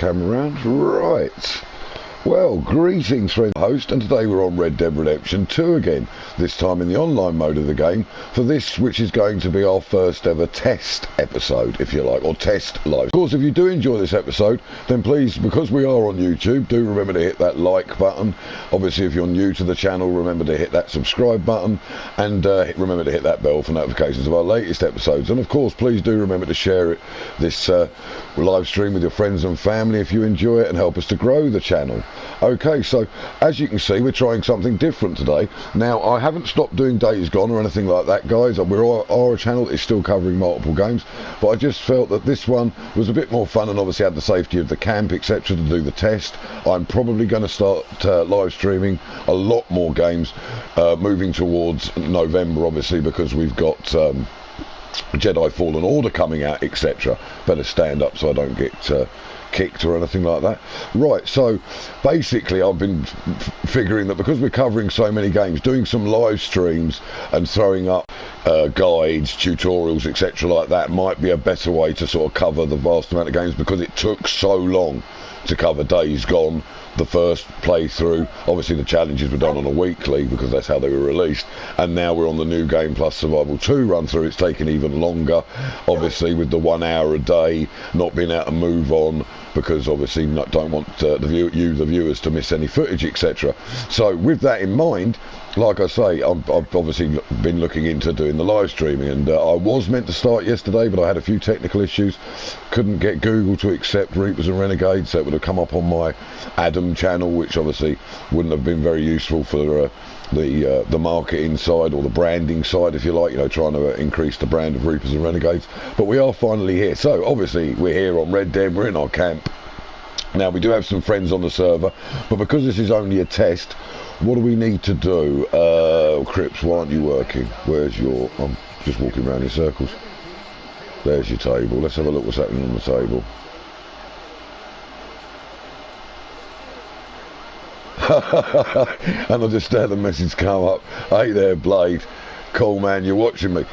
camera around. Right. Well, greetings friend host, and today we're on Red Dead Redemption 2 again, this time in the online mode of the game, for this which is going to be our first ever test episode, if you like, or test live. Of course, if you do enjoy this episode, then please, because we are on YouTube, do remember to hit that like button. Obviously, if you're new to the channel, remember to hit that subscribe button, and remember to hit that bell for notifications of our latest episodes. And of course, please do remember to share this live stream with your friends and family if you enjoy it, and help us to grow the channel. Okay, so as you can see, we're trying something different today. Now, I haven't stopped doing Days Gone or anything like that, guys. Our channel is still covering multiple games, but I just felt that this one was a bit more fun, and obviously had the safety of the camp, etc., to do the test. I'm probably going to start live streaming a lot more games moving towards November, obviously, because we've got Jedi Fallen Order coming out, etc. Better stand up so I don't get kicked or anything like that. Right, so basically I've been figuring that because we're covering so many games, doing some live streams and throwing up guides, tutorials, etc. like that might be a better way to sort of cover the vast amount of games, because it took so long to cover Days Gone, the first playthrough. Obviously the challenges were done on a weekly because that's how they were released, and now we're on the New Game Plus Survival 2 run through. It's taken even longer, obviously, with the 1 hour a day, not being able to move on because obviously don't want the viewers to miss any footage, etc. So with that in mind, like I say, I've obviously been looking into doing the live streaming, and I was meant to start yesterday, but I had a few technical issues. Couldn't get Google to accept Reapers and Renegades, so it would have come up on my Adam channel, which obviously wouldn't have been very useful for the marketing side, or the branding side, if you like, trying to increase the brand of Reapers and Renegades. But we are finally here. So obviously we're here on Red Dead, we're in our camp. Now, we do have some friends on the server, but because this is only a test, what do we need to do? Crips, why aren't you working? Where's your... I'm just walking around in circles. There's your table. Let's have a look what's happening on the table. And I just had the message come up. Hey there, Blade. Cool, man, you're watching me.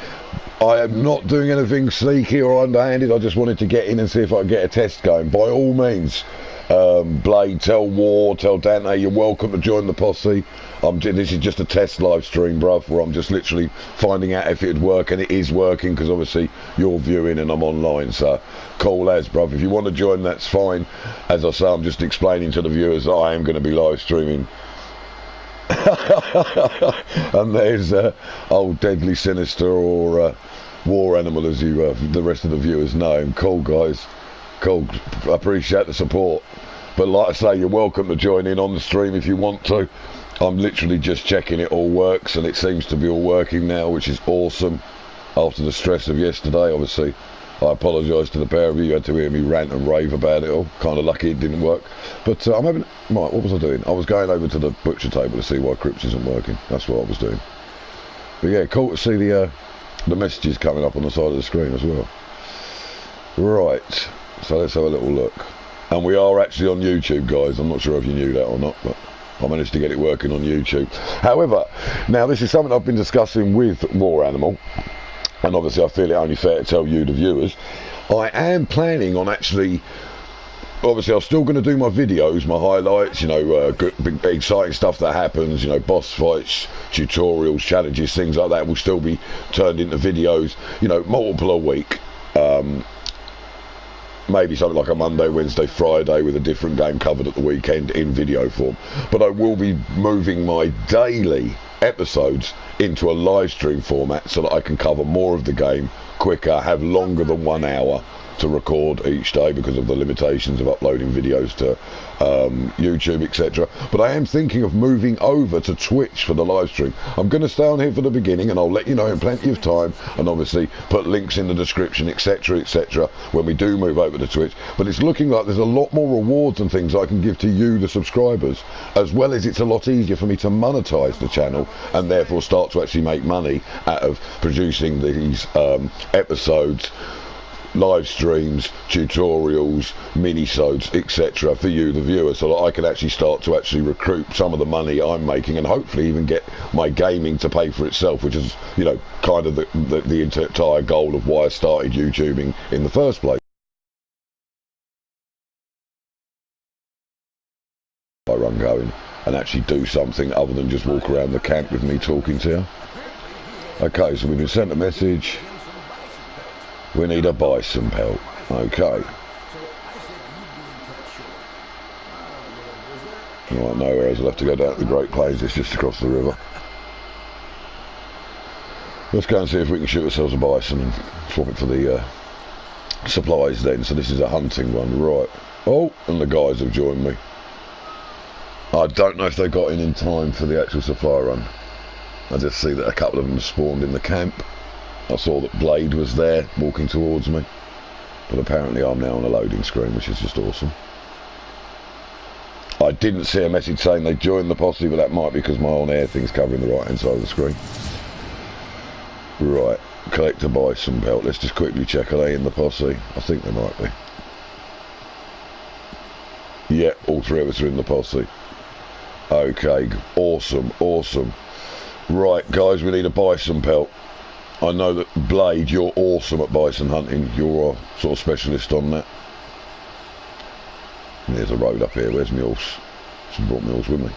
I am not doing anything sneaky or underhanded. I just wanted to get in and see if I could get a test going. By all means, Blade, tell Dante you're welcome to join the posse. This is just a test live stream, bruv, where I'm just literally finding out if it'd work, and it is working, because obviously you're viewing and I'm online. So cool as, bruv. If you want to join, that's fine. As I say, I'm just explaining to the viewers that I am going to be live streaming. And there's old Deadly Sinister, or War Animal, as you the rest of the viewers know him. Cool, guys. Cool. I appreciate the support. But like I say, you're welcome to join in on the stream if you want to. I'm literally just checking it all works, and it seems to be all working now, which is awesome. After the stress of yesterday, obviously, I apologise to the pair of you. You had to hear me rant and rave about it all. Kind of lucky it didn't work. But I'm having... Right, what was I doing? I was going over to the butcher table to see why Crips isn't working. That's what I was doing. But yeah, cool to see the messages coming up on the side of the screen as well. Right, so let's have a little look. And we are actually on YouTube, guys. I'm not sure if you knew that or not, but I managed to get it working on YouTube. However, now this is something I've been discussing with War Animal, and obviously I feel it only fair to tell you, the viewers. I am planning on actually... Obviously, I'm still going to do my videos, my highlights, good, big, exciting stuff that happens, boss fights, tutorials, challenges, things like that will still be turned into videos, multiple a week. Maybe something like a Monday, Wednesday, Friday with a different game covered at the weekend in video form. But I will be moving my daily episodes into a live stream format so that I can cover more of the game quicker, have longer than 1 hour to record each day because of the limitations of uploading videos to YouTube, etc. But I am thinking of moving over to Twitch for the live stream. I'm going to stay on here for the beginning, and I'll let you know in plenty of time, and obviously put links in the description, etc., etc., when we do move over to Twitch. But it's looking like there's a lot more rewards and things I can give to you, the subscribers, as well as it's a lot easier for me to monetize the channel and therefore start to actually make money out of producing these episodes, live streams, tutorials, mini-sodes, etc. for you, the viewer, so that I can actually start to actually recoup some of the money I'm making, and hopefully even get my gaming to pay for itself, which is, kind of the entire goal of why I started YouTubing in the first place. run going and actually do something other than just walk around the camp with me talking to you. Okay, so we've been sent a message. We need a bison pelt. Okay. Right, nowhere else. I'll have to go down to the Great Plains. It's just across the river. Let's go and see if we can shoot ourselves a bison and swap it for the supplies then. So this is a hunting one, right. Oh, and the guys have joined me. I don't know if they got in time for the actual supply run. I just see that a couple of them spawned in the camp. I saw that Blade was there walking towards me. But apparently I'm now on a loading screen, which is just awesome. I didn't see a message saying they joined the posse, but that might be because my on-air thing's covering the right-hand side of the screen. Right, collect a bison pelt. Let's just quickly check, are they in the posse? I think they might be. Yeah, all three of us are in the posse. Okay, awesome, awesome. Right, guys, we need a bison pelt. I know that Blade, you're awesome at bison hunting. You're a sort of specialist on that. And there's a road up here. Where's my horse? Some brought my horse with me.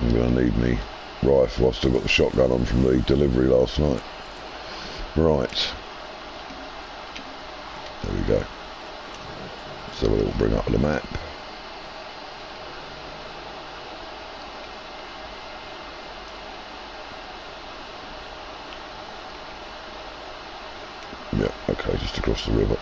I'm going to need me rifle. I've still got the shotgun on from the delivery last night. Right. There we go. So it will bring up the map. Yeah, okay, just across the river.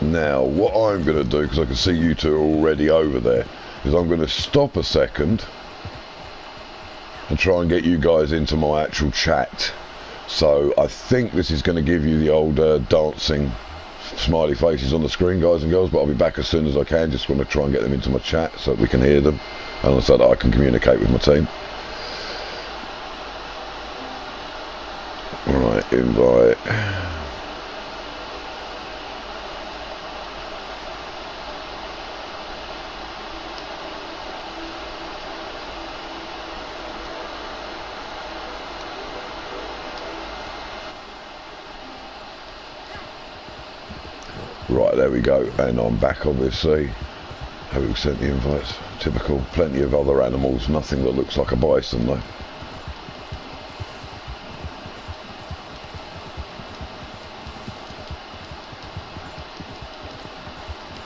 Now, what I'm going to do, because I can see you two are already over there, is I'm going to stop a second and try and get you guys into my actual chat. So I think this is going to give you the old dancing smiley faces on the screen, guys and girls, but I'll be back as soon as I can. Just want to try and get them into my chat so that we can hear them and so that I can communicate with my team. Right, invite. Right, there we go, and I'm back obviously. Who sent the invites? Typical. Plenty of other animals, nothing that looks like a bison though.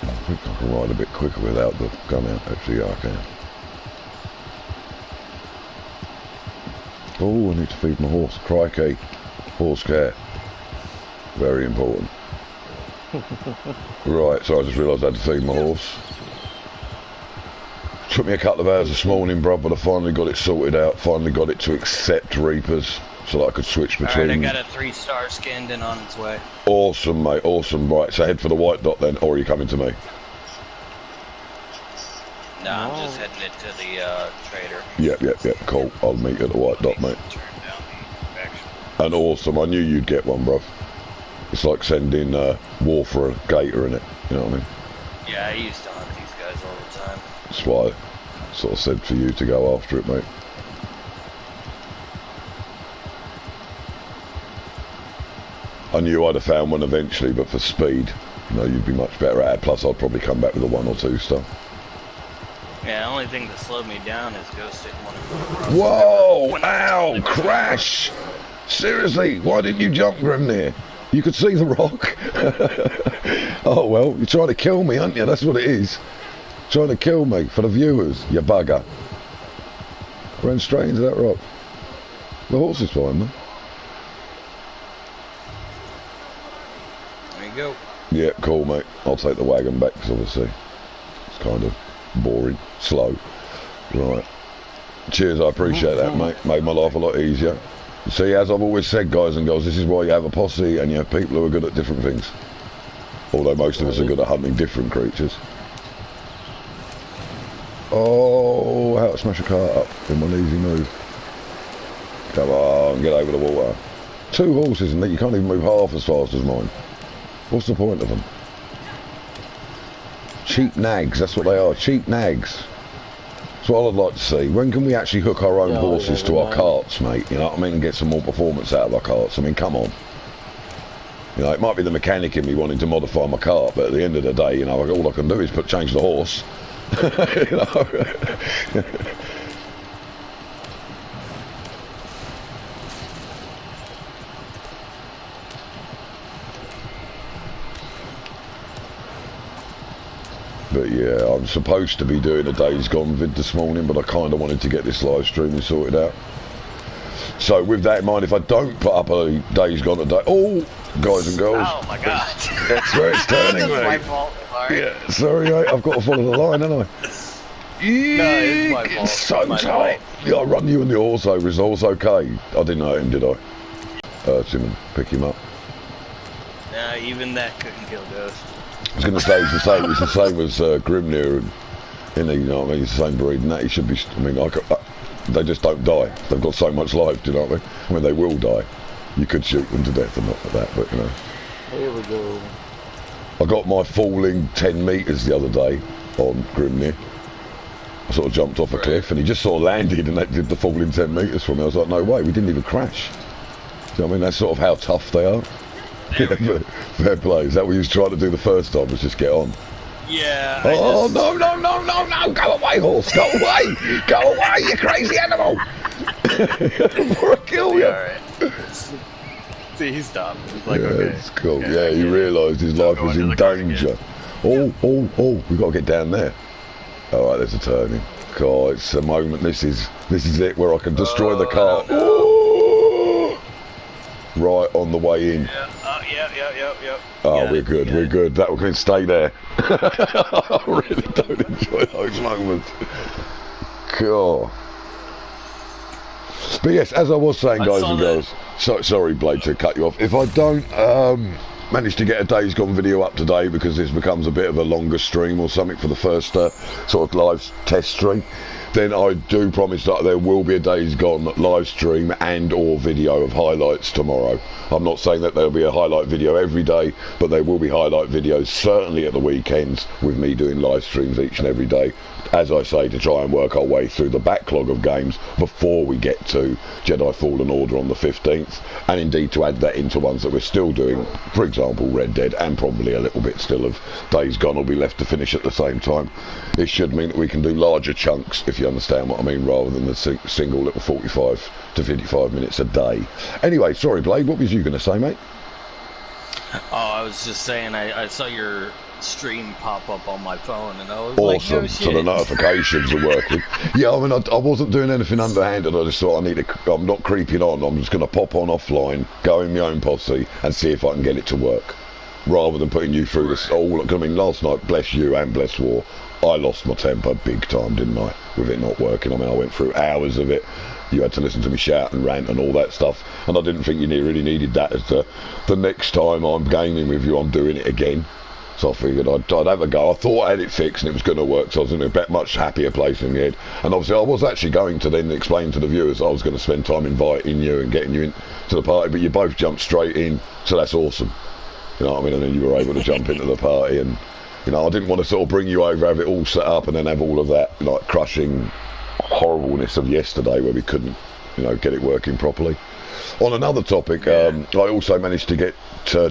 I think I can ride a bit quicker without the gun out. Actually, yeah, I can. Oh, I need to feed my horse. Crikey. Horse care. Very important. Right, so I just realised I had to feed my horse. Took me a couple of hours this morning, bruv, but I finally got it sorted out. Finally got it to accept Reapers so that I could switch between. Alright, I got a 3-star skinned and on its way. Awesome, mate, awesome. Right, so head for the white dot then, or are you coming to me? No, I'm just heading it to the trader. Yep, cool. I'll meet you at the white dot, mate. Turn down the action. And awesome, I knew you'd get one, bruv. It's like sending war for a gator in it, you know what I mean? Yeah, I used to hunt these guys all the time. That's why I sort of said for you to go after it, mate. I knew I'd have found one eventually, but for speed, you know, you'd be much better at it. Plus, I'd probably come back with a 1 or 2 star. Yeah, the only thing that slowed me down is ghosting one of them. Whoa! Ow! Crash! Seriously, why didn't you jump Grimnir? You could see the rock. Oh well, you're trying to kill me, aren't you? That's what it is. Trying to kill me for the viewers, you bugger. Ran straight into that rock. The horse is fine, man. There you go. Yeah, cool, mate. I'll take the wagon back because obviously it's kind of boring, slow. Right. Cheers, I appreciate that, mate. Made my life a lot easier. See, as I've always said, guys and girls, this is why you have a posse and you have people who are good at different things. Although most of us are good at hunting different creatures. Oh, how to smash a cart up in one easy move. Come on, get over the water. 2 horses and you can't even move half as fast as mine. What's the point of them? Cheap nags, that's what they are, cheap nags. That's what I'd like to see. When can we actually hook our own horses to our carts, mate? You know what I mean? And get some more performance out of our carts. I mean, come on. You know, it might be the mechanic in me wanting to modify my cart, but at the end of the day, you know, all I can do is change the horse. You know? But yeah, I'm supposed to be doing a Days Gone vid this morning, but I kind of wanted to get this live streaming sorted out. So with that in mind, if I don't put up a Days Gone today, oh, guys and girls. Oh my god. That's where it's turning, mate. my fault. Sorry. Yeah, sorry, mate. I've got to follow the line, haven't I? No, it's my fault. It's so tight. Yeah, I run you and the horse over. Is the horse okay? I didn't hurt him, did I? Hurt him and pick him up. Nah, even that couldn't kill Ghost. I was going to say it's the same. It's the same as Grimnir, and you know what I mean. It's the same breed, and that he should be. I mean, they just don't die. They've got so much life. Do you know what I mean? I mean, they will die. You could shoot them to death and not like that, but you know. Here we go. I got my falling 10 metres the other day on Grimnir. I sort of jumped off a cliff, and he just sort of landed, and that did the falling 10 metres for me. I was like, no way, we didn't even crash. Do you know what I mean? That's sort of how tough they are. Fair play. Is that what you was trying to do the first time? Was just get on? Yeah. Oh no! Go away, horse! Go away! Go away, you crazy animal! Before I kill you. Alright. See, he stopped. He's like, Yeah, okay. it's cool. Yeah, he realised his life was in danger. Oh! We got to get down there. All right, there's a turning. God, it's a moment. This is it where I can destroy the car. Oh. Right on the way in. Yep. Oh, we're good. We're good. That can stay there. I really don't enjoy those moments. God. But yes, as I was saying, guys and girls. Sorry, Blade, to cut you off. If I don't manage to get a Days Gone video up today, because this becomes a bit of a longer stream or something for the first sort of live test stream, then I do promise that there will be a Days Gone live stream and or video of highlights tomorrow. I'm not saying that there'll be a highlight video every day, but there will be highlight videos certainly at the weekends, with me doing live streams each and every day, as I say, to try and work our way through the backlog of games before we get to Jedi Fallen Order on the 15th, and indeed to add that into ones that we're still doing, for example Red Dead, and probably a little bit still of Days Gone will be left to finish at the same time. It should mean that we can do larger chunks, if you understand what I mean, rather than the single little 45 to 55 minutes a day. Anyway, sorry Blade, what was you going to say, mate? Oh, I was just saying, I saw your stream pop up on my phone, and I was awesome. like, no shit. So the notifications are working. Yeah, I mean, I wasn't doing anything underhanded. I just thought I'm not creeping on. I'm just going to pop on offline, go in my own posse, and see if I can get it to work, rather than putting you through this. Oh, look, I mean, last night, bless you and bless War, I lost my temper big time, didn't I, with it not working. I mean, I went through hours of it. You had to listen to me shout and rant and all that stuff, and I didn't think you really needed that, as the next time I'm gaming with you, I'm doing it again. So I figured I'd have a go. I thought I had it fixed and it was going to work, so I was in a much happier place in my head. And obviously I was actually going to then explain to the viewers I was going to spend time inviting you and getting you into the party, but you both jumped straight in, so that's awesome. You know what I mean? And then you were able to jump into the party, and you know, I didn't want to sort of bring you over, have it all set up, and then have all of that like crushing horribleness of yesterday where we couldn't, you know, get it working properly. On another topic, I also managed to get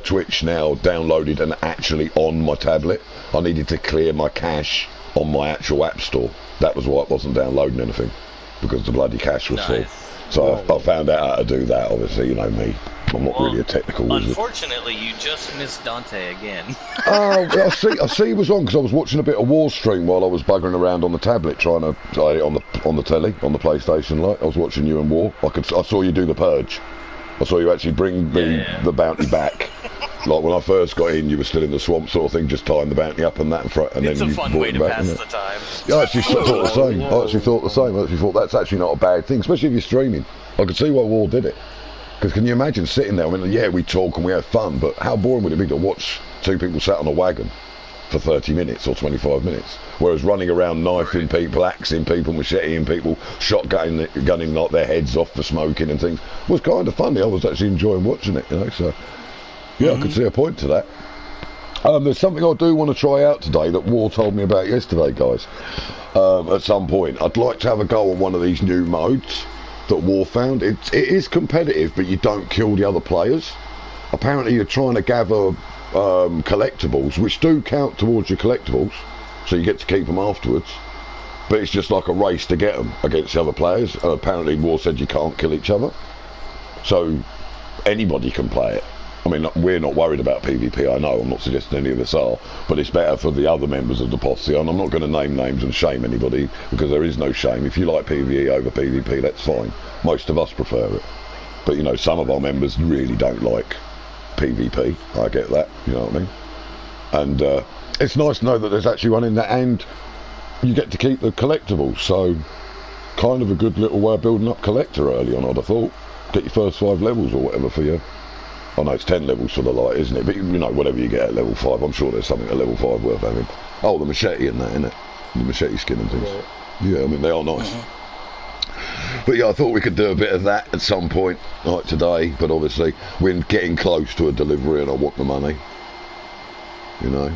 Twitch now downloaded and actually on my tablet. I needed to clear my cache on my actual app store. That was why it wasn't downloading anything, because the bloody cache was full. So I found out how to do that. Obviously, you know me, I'm not really a technical wizard. Unfortunately, you just missed Dante again. Oh, I see he was on, because I was watching a bit of War stream while I was buggering around on the tablet trying to play on the telly, on the PlayStation. Like I was watching you and War. I saw you do the purge. I saw you actually bring the bounty back. Like when I first got in, you were still in the swamp sort of thing, just tying the bounty up and that, and it's then a you fun brought way it to back. pass the time. Yeah, I actually thought the same. I actually thought that's actually not a bad thing, especially if you're streaming. I could see why War did it. Because can you imagine sitting there? I mean, yeah, we talk and we have fun, but how boring would it be to watch two people sat on a wagon for 30 minutes or 25 minutes? Whereas running around knifing people, axing people, macheting people, gunning like their heads off for smoking and things was kind of funny. I was actually enjoying watching it, you know. So yeah, I could see a point to that. There's something I do want to try out today that War told me about yesterday, guys. At some point, I'd like to have a go on one of these new modes that War found. It is competitive, but you don't kill the other players. Apparently, you're trying to gather collectibles, which do count towards your collectibles, so you get to keep them afterwards. But it's just like a race to get them against the other players. And apparently, War said you can't kill each other, so anybody can play it. I mean, we're not worried about PvP, I know, I'm not suggesting any of us are, but it's better for the other members of the posse, and I'm not going to name names and shame anybody, because there is no shame. If you like PvE over PvP, that's fine. Most of us prefer it. But, you know, some of our members really don't like PvP, I get that, you know what I mean? And it's nice to know that there's actually one in there, and you get to keep the collectibles, so kind of a good little way of building up collector early on, I'd have thought. Get your first 5 levels or whatever for you. I know it's 10 levels for the light, isn't it? But, you know, whatever you get at level 5, I'm sure there's something at level 5 worth having. Oh, the machete and that, innit? The machete skin and things. Yeah, I mean, they are nice. But yeah, I thought we could do a bit of that at some point, like today. But obviously, we're getting close to a delivery and I want the money. You know?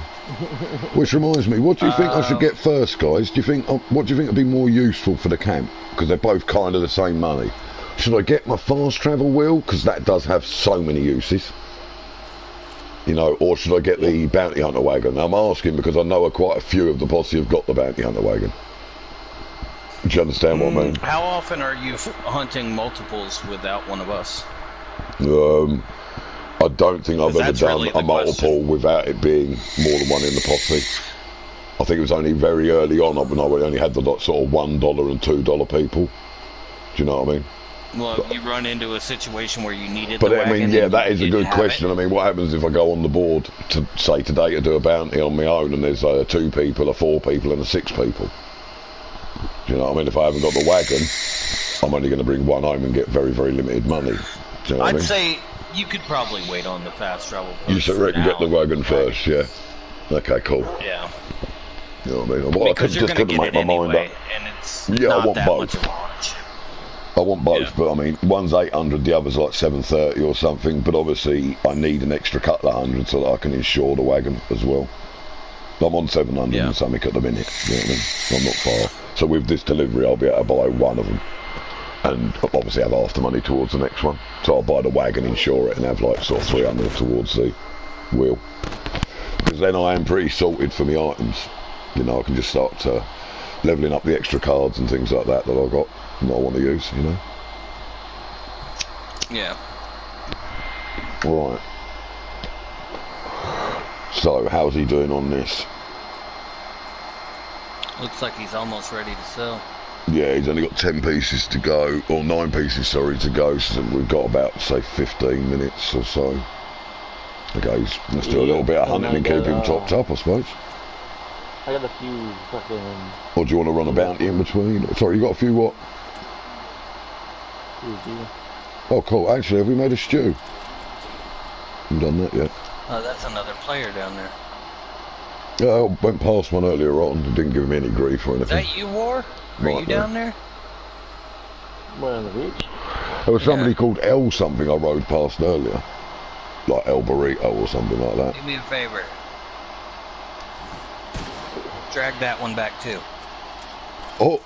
Which reminds me, what do you think I should get first, guys? Do you think, what do you think would be more useful for the camp? Because they're both kind of the same money. Should I get my fast travel wheel? Because that does have so many uses. You know, or should I get the bounty hunter wagon? I'm asking because I know quite a few of the posse have got the bounty hunter wagon. Do you understand what I mean? How often are you hunting multiples without one of us? I don't think I've ever done a multiple without it being more than one in the posse. I think it was only very early on when I only had the sort of $1 and $2 people. Do you know what I mean? Well, you run into a situation where you needed but the wagon. I mean, yeah, that is a good question. I mean, what happens if I go on the board to say today to do a bounty on my own and there's 2 people, a 4 people and a 6 people? Do you know what I mean? If I haven't got the wagon, I'm only going to bring one home and get very, very limited money. Do you know what I mean? I'd say you could probably wait on the fast travel. You should reckon get the wagon first, yeah. Okay, cool. Yeah. You know what I mean? Well, because I just couldn't make my mind up. And it's yeah, not I want that both. much of a hunch. I want both, but I mean, one's 800, the other's like 730 or something. But obviously, I need an extra couple of hundred so that I can insure the wagon as well. I'm on 700 and something at the minute. You know what I mean? I'm not far. So with this delivery, I'll be able to buy one of them, and obviously have half the money towards the next one. So I'll buy the wagon, insure it, and have like sort of 300 towards the wheel. Because then I am pretty sorted for my items. You know, I can just start levelling up the extra cards and things like that I've got that I want to use, you know. Yeah. Right. So, how's he doing on this? Looks like he's almost ready to sell. Yeah, he's only got 10 pieces to go, or 9 pieces, sorry, to go, so we've got about, say, 15 minutes or so. Okay, let's do a little bit of hunting and keep him topped up, I suppose. I got a few fucking... Or do you want to run a bounty in between? Sorry, you got a few what? Oh, cool. Actually, have we made a stew? Haven't done that yet. Oh, that's another player down there. Yeah, I went past one earlier on and didn't give me any grief or anything. Is that you, War? Are you down there? Where, on the beach? There was somebody called L something I rode past earlier. Like El Burrito or something like that. Do me a favor. Drag that one back too. Oh,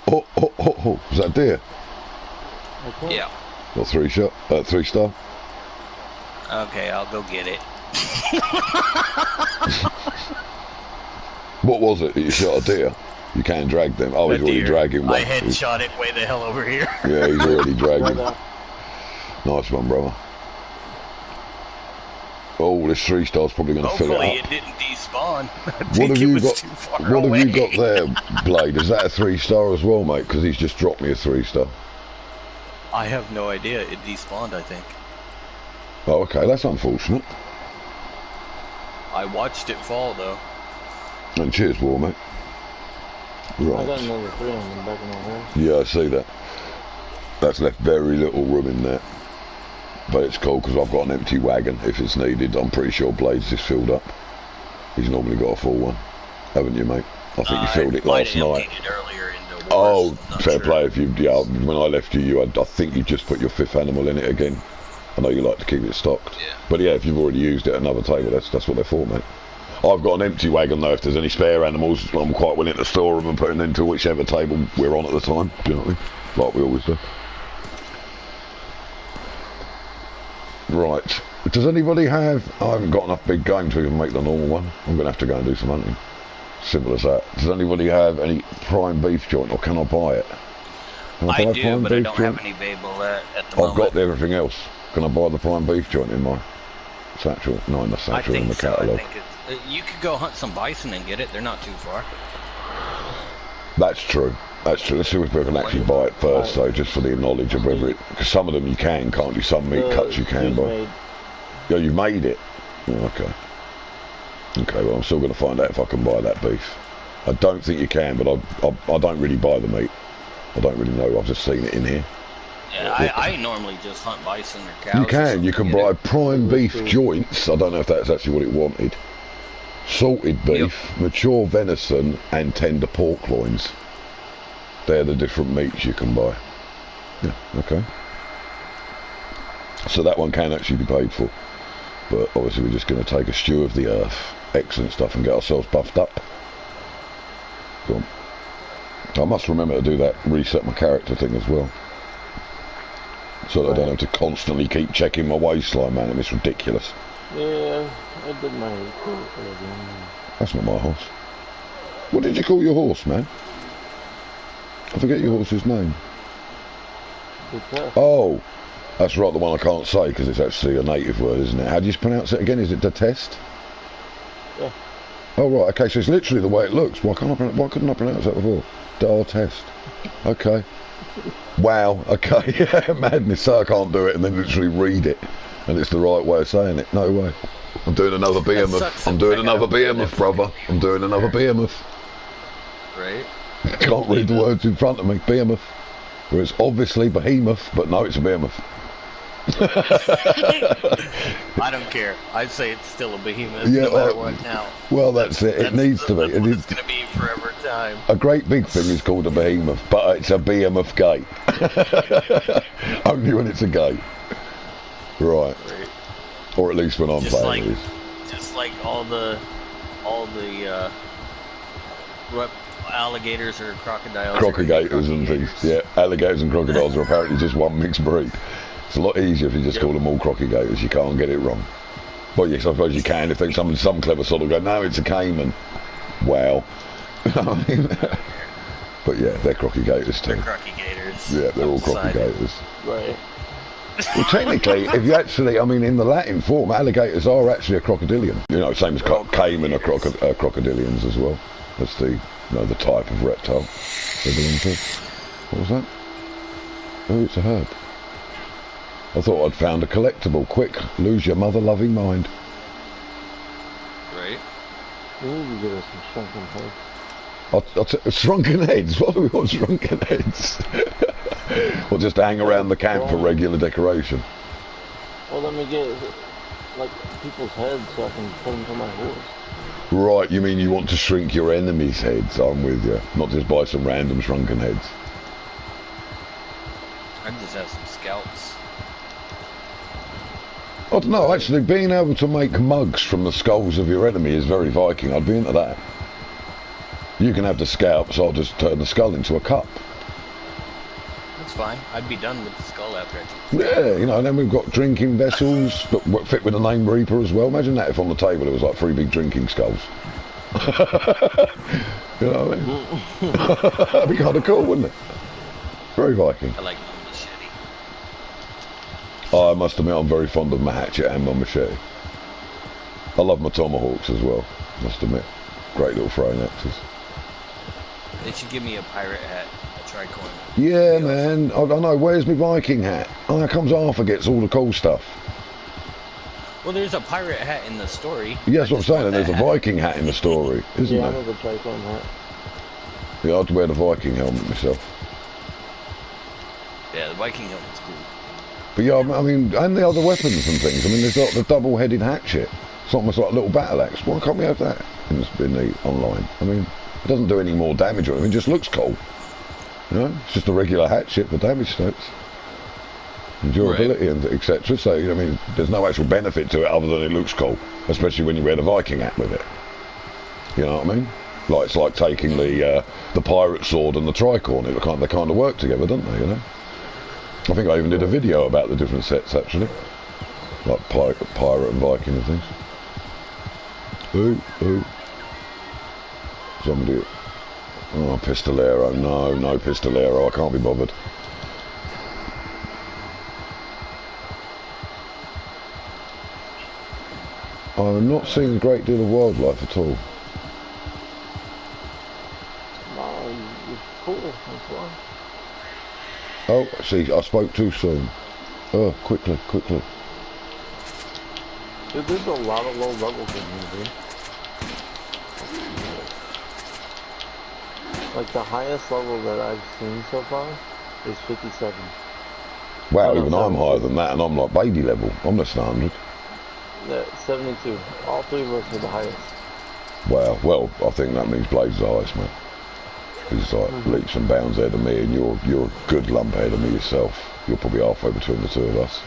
is that deer? Okay. Yeah. Or 3 star? Okay, I'll go get it. What was it that you shot a deer? You can't drag them. Oh, he's already dragging one. I headshot it way the hell over here. Yeah, he's already dragging. Nice one, brother. Oh, this 3 star's probably going to fill it up. Hopefully it didn't despawn. What have you got? What have you got there, Blade? Is that a 3 star as well, mate? Because he's just dropped me a 3 star. I have no idea. It despawned, I think. Oh, okay, that's unfortunate. I watched it fall, though. And cheers, War, mate. Right. I got another 3 on the back of my head. Yeah, I see that. That's left very little room in there. But it's cool because I've got an empty wagon if it's needed. I'm pretty sure Blade's just filled up. He's normally got a full one. Haven't you, mate? I think you filled it last night. Oh, fair play. If you, when I left you, I think you just put your 5th animal in it again. I know you like to keep it stocked. Yeah. But yeah, if you've already used it at another table, that's what they're for, mate. I've got an empty wagon though. If there's any spare animals, I'm quite willing to store them and put them into whichever table we're on at the time. Do you know what I mean? Like we always do. Right. Does anybody have... I haven't got enough big game to even make the normal one. I'm going to have to go and do some hunting. Simple as that. Does anybody have any prime beef joint, or can I buy it? Can I do, but I don't have any available at the moment. I've got everything else. Can I buy the prime beef joint in my satchel? No, in the satchel, in the catalogue. I think you could go hunt some bison and get it. They're not too far. That's true. That's true. Let's see if we can actually buy it first, though, just for the knowledge of whether it... Because some of them you can, can't you? Some meat cuts you can buy. Yeah, you made it. Oh, okay. Okay, well, I'm still going to find out if I can buy that beef. I don't think you can, but I don't really buy the meat. I don't really know. I've just seen it in here. Yeah, I normally just hunt bison or cows. You can. You can buy prime beef joints. I don't know if that's actually what it wanted. Salted beef, mature venison, and tender pork loins. They're the different meats you can buy. Yeah, okay. So that one can actually be paid for. But obviously we're just going to take a stew of the earth. Excellent stuff, and get ourselves buffed up. Go on. I must remember to do that, reset my character thing as well. So that I don't have to constantly keep checking my waistline, man. It's ridiculous. Yeah, I did my recruit again. That's not my horse. What did you call your horse, man? I forget your horse's name. Oh, that's right, the one I can't say because it's actually a native word, isn't it? How do you pronounce it again? Is it detest? Yeah. Oh right, okay, so it's literally the way it looks. Why couldn't I pronounce that before? Detest. Okay. Wow, okay, yeah, madness, so I can't do it and then literally read it. And it's the right way of saying it. No way. I'm doing another behemoth. I'm doing another behemoth, brother. I'm doing another behemoth. Right. Can't read the words in front of me. Behemoth. Where it's obviously behemoth, but no, it's a behemoth. I don't care. I'd say it's still a behemoth, no matter what now. Well, that's it. It needs to be. It's going to be forever time. A great big thing is called a behemoth, but it's a behemoth gate. Only when it's a gate. Right. Or at least when I'm playing it is. Just like all the alligators or crocodiles. Crocodiles and things. Yeah, alligators and crocodiles are apparently just one mixed breed. It's a lot easier if you just call them all crocodiles. You can't get it wrong. Well, yes, I suppose you can if there's some clever sort of go, no, it's a caiman. Wow. But yeah, they're crocodiles too. They're crocodiles. Yeah, they're all crocodiles. Right. Well, technically, if you actually, I mean, in the Latin form, alligators are actually a crocodilian. You know, same as caiman are crocodilians as well. That's the type of reptile they belong to. What was that? Oh, it's a herd. I thought I'd found a collectible. Quick, lose your mother-loving mind. Right. We need to get us some shrunken heads. Shrunken heads? What do we want shrunken heads? Or just hang around the camp for regular decoration? Well, let me get, like, people's heads so I can put them for my horse. Right, you mean you want to shrink your enemies' heads? I'm with you. Not just buy some random shrunken heads. I just have some scalps. I don't know, actually, being able to make mugs from the skulls of your enemy is very Viking. I'd be into that. You can have the scalps, I'll just turn the skull into a cup. That's fine. I'd be done with the skull after I Yeah, you know, and then we've got drinking vessels that fit with the name Reaper as well. Imagine that if on the table there was like 3 big drinking skulls. You know what I mean? That'd be kind of cool, wouldn't it? Very Viking. I like my machete. I must admit I'm very fond of my hatchet and my machete. I love my tomahawks as well, must admit. Great little throwing axes. They should give me a pirate hat, a tricorn. Yeah, man. I know. Where's my Viking hat? Oh, how comes Arthur gets all the cool stuff? Well, there's a pirate hat in the story. Yeah, that's what I'm saying. And there's a Viking hat in the story, isn't there? Yeah, I have a tricorn hat. Yeah, I'd wear the Viking helmet myself. Yeah, the Viking helmet's cool. But yeah, I mean, and the other weapons and things. I mean, there's like the double-headed hatchet. It's almost like a little battle axe. Why can't we have that in the online? I mean, it doesn't do any more damage or anything. It just looks cool. You know, it's just a regular hatchet for damage stats. And durability and etc. So, I mean, there's no actual benefit to it other than it looks cool. Especially when you wear the Viking hat with it. You know what I mean? Like it's like taking the pirate sword and the tricorn. They kind of work together, don't they? You know. I think I even did a video about the different sets actually, like pirate and Viking and things. Ooh. Somebody. Oh, Pistolero. No Pistolero. I can't be bothered. I'm not seeing a great deal of wildlife at all. It's cool. That's why. Oh, see, I spoke too soon. Oh, quickly. Dude, there's a lot of low levels in here, dude. Like the highest level that I've seen so far is 57. Wow, No, even I'm 72. higher than that, and I'm like baby level. I'm less than 100. Yeah, 72. All three of us are the highest. Wow, well, I think that means Blade's the highest, man. He's like leaps and bounds ahead of me, and you're a good lump ahead of me yourself. You're probably halfway between the two of us.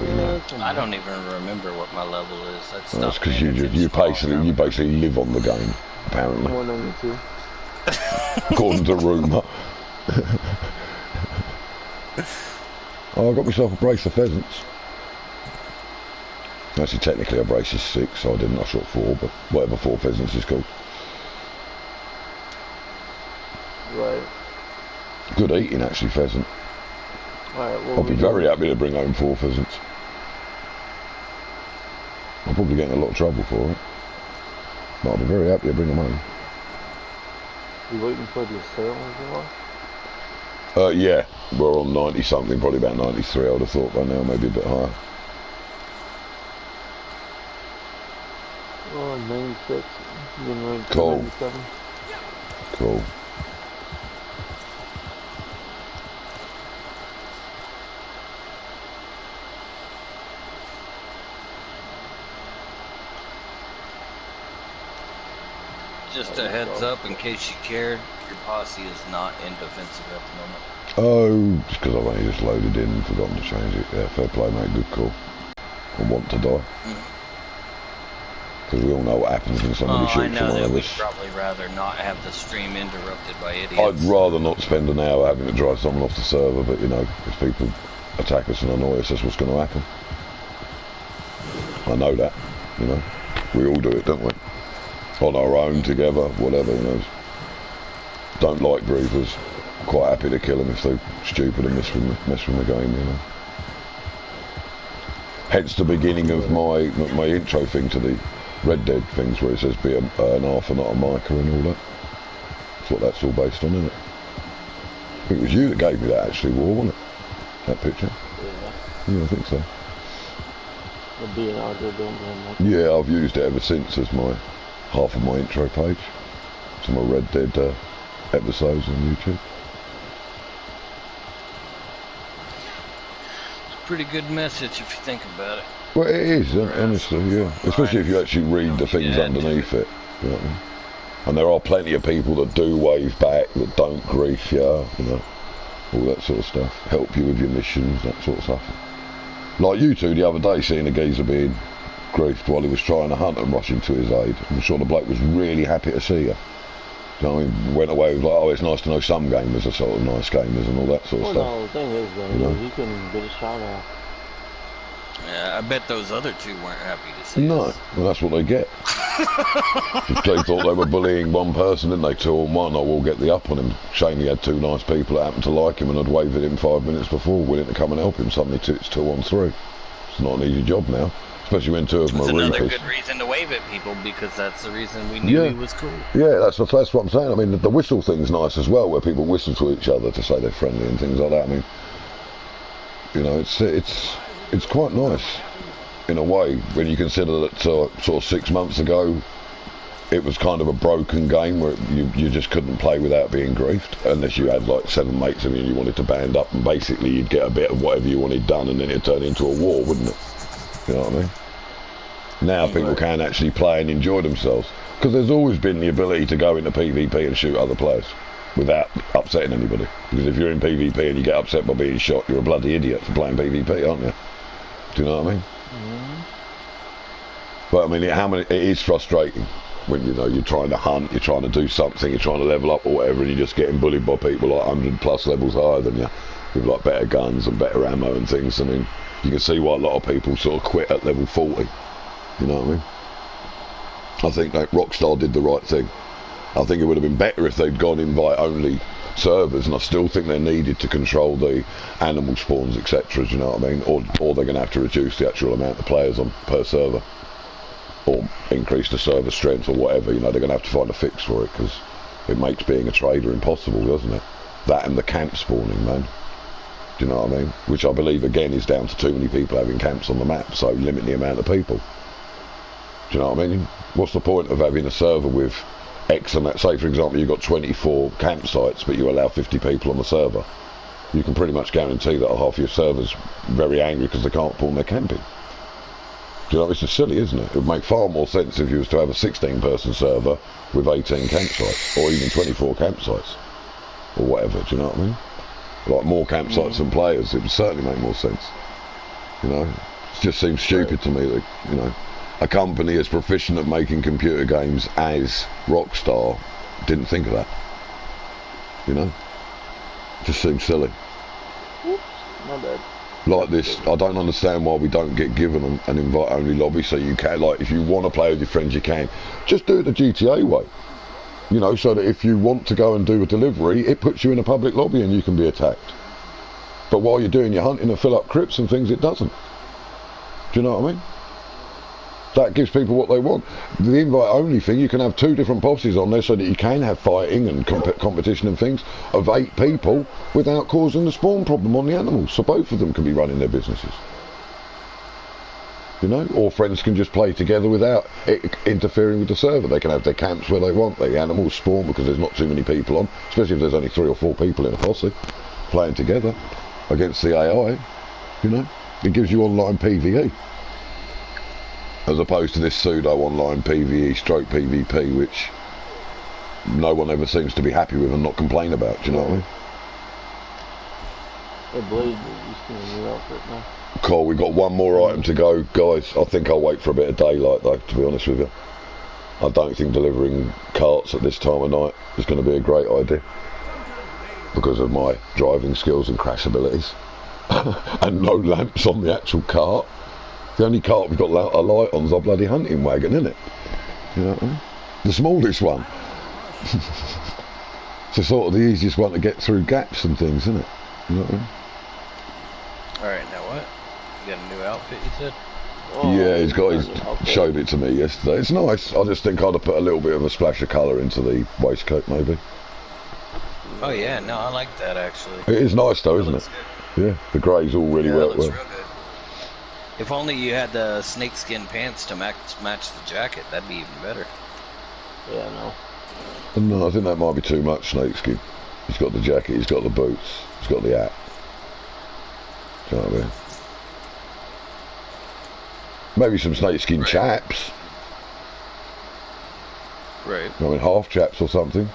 Yeah, I don't even remember what my level is. That's because you basically live on the game, apparently. 192. According to rumour. Oh, I got myself a brace of pheasants. Actually, technically a brace is 6, so I didn't. I shot 4, but whatever 4 pheasants is called. Right. Good eating, actually, pheasant. Alright, well, I'll be very happy to bring home 4 pheasants. I'll probably get in a lot of trouble for it. But I'll be very happy to bring them home. You waiting for the sale as well? Yeah, we're on 90 something, probably about 93 I would have thought by now, maybe a bit higher. Oh, 96. Getting ready to Cool. 97. Cool. Just a heads up, in case you cared, your posse is not in defensive at the moment. Oh, just because I've only just loaded in and forgotten to change it. Yeah, fair play, mate, good call. I want to die. Because we all know what happens when somebody shoots I know one that of we'd us. probably rather not have the stream interrupted by idiots. I'd rather not spend an hour having to drive someone off the server, but you know, if people attack us and annoy us, that's what's going to happen. I know that, you know. We all do it, don't we? On our own, together, whatever, you know. Don't like griefers. Quite happy to kill them if they're stupid and mess with the game, you know. Hence the beginning of my intro thing to the Red Dead things, where it says be an alpha, not a mica, and all that. That's what that's all based on, isn't it? I think it was you that gave me that, actually, War, wasn't it? That picture? Yeah, I think so. The being out there doing that. Yeah, I've used it ever since as my half of my intro page to my Red Dead episodes on YouTube. It's a pretty good message if you think about it. Well, it is, honestly, yeah. Especially if you actually read the things underneath it, you know what I mean? And there are plenty of people that do wave back, that don't grief you, you know, all that sort of stuff. Help you with your missions, that sort of stuff. Like you two the other day, seeing a geezer being griefed while he was trying to hunt and rushing to his aid. I'm sure the bloke was really happy to see you. You know what I mean? Went away with like, oh, it's nice to know some gamers are sort of nice gamers and all that sort of stuff. No, the thing is, though, you know? he couldn't get a shot off. Yeah, I bet those other two weren't happy to see No, us. well, that's what they get. They thought they were bullying one person, didn't they? 2 on 1, I will get the up on him. Shame he had 2 nice people that happened to like him and had waved at him 5 minutes before, willing to come and help him. Suddenly it's 2 on 3. It's not an easy job now, especially when 2 of them are It's another reapers. good reason to wave at people, because that's the reason we knew he was cool. Yeah, that's what I'm saying. I mean, the whistle thing's nice as well, where people whistle to each other to say they're friendly and things like that. I mean, you know, it's quite nice in a way when you consider that sort of 6 months ago it was kind of a broken game where you just couldn't play without being griefed, unless you had like 7 mates of you and you wanted to band up, and basically you'd get a bit of whatever you wanted done and then it'd turn into a war, wouldn't it? You know what I mean? Now people can actually play and enjoy themselves, because there's always been the ability to go into PvP and shoot other players without upsetting anybody. Because if you're in PvP and you get upset by being shot, you're a bloody idiot for playing PvP, aren't you? Do you know what I mean? But I mean, it is frustrating when, you know, you're trying to hunt, you're trying to do something, you're trying to level up or whatever, and you're just getting bullied by people like 100 plus levels higher than you, with like better guns and better ammo and things. I mean, you can see why a lot of people sort of quit at level 40. You know what I mean? I think that Rockstar did the right thing. I think it would have been better if they'd gone invite only servers, and I still think they needed to control the animal spawns, etc. Do you know what I mean? Or they're going to have to reduce the actual amount of players on per server, or increase the server strength or whatever. You know, they're going to have to find a fix for it, because it makes being a trader impossible, doesn't it? That and the camp spawning, man. Do you know what I mean? Which I believe again is down to too many people having camps on the map, so limit the amount of people. Do you know what I mean? What's the point of having a server with X amount? Say for example you've got 24 campsites, but you allow 50 people on the server. You can pretty much guarantee that half your server's very angry because they can't spawn their camping. Do you know, it's just silly, isn't it? It would make far more sense if you was to have a 16-person server with 18 campsites, or even 24 campsites, or whatever. Do you know what I mean? Like more campsites than players. It would certainly make more sense. You know, it just seems stupid to me that, you know, a company as proficient at making computer games as Rockstar didn't think of that. You know, it just seems silly. Oops, my bad. Like this, I don't understand why we don't get given an invite-only lobby, so you can, like, if you want to play with your friends, you can. Just do it the GTA way. You know, so that if you want to go and do a delivery, it puts you in a public lobby and you can be attacked. But while you're doing your hunting and fill up crypts and things, it doesn't. Do you know what I mean? That gives people what they want. The invite-only thing, you can have 2 different bosses on there so that you can have fighting and competition and things of 8 people without causing the spawn problem on the animals. So both of them can be running their businesses. You know, or friends can just play together without it interfering with the server. They can have their camps where they want. The animals spawn because there's not too many people on, especially if there's only 3 or 4 people in a posse playing together against the AI. You know, it gives you online PvE. As opposed to this pseudo online PvE stroke PvP, which no one ever seems to be happy with and not complain about. Do you know what I mean? Hey, Blade, you seen a new outfit now? Cool, we've got one more item to go, guys. I think I'll wait for a bit of daylight, though, to be honest with you. I don't think delivering carts at this time of night is going to be a great idea, because of my driving skills and crash abilities. And no lamps on the actual cart. The only cart we've got a light on is our bloody hunting wagon, isn't it? You know what I mean? The smallest one. It's sort of the easiest one to get through gaps and things, isn't it? You know what I mean? Alright, now what? You got a new outfit, you said? Oh, yeah, he's showed it to me yesterday. It's nice. I just think I'd have put a little bit of a splash of colour into the waistcoat, maybe. Oh yeah, no, I like that actually. It is nice though, isn't it? Good. Yeah, the greys all really work well. Real good. If only you had the snakeskin pants to match the jacket, that'd be even better. Yeah, no. No, I think that might be too much snakeskin. He's got the jacket, he's got the boots, he's got the hat. Do you know what I mean? Maybe some snakeskin chaps. Right. I mean, half chaps or something.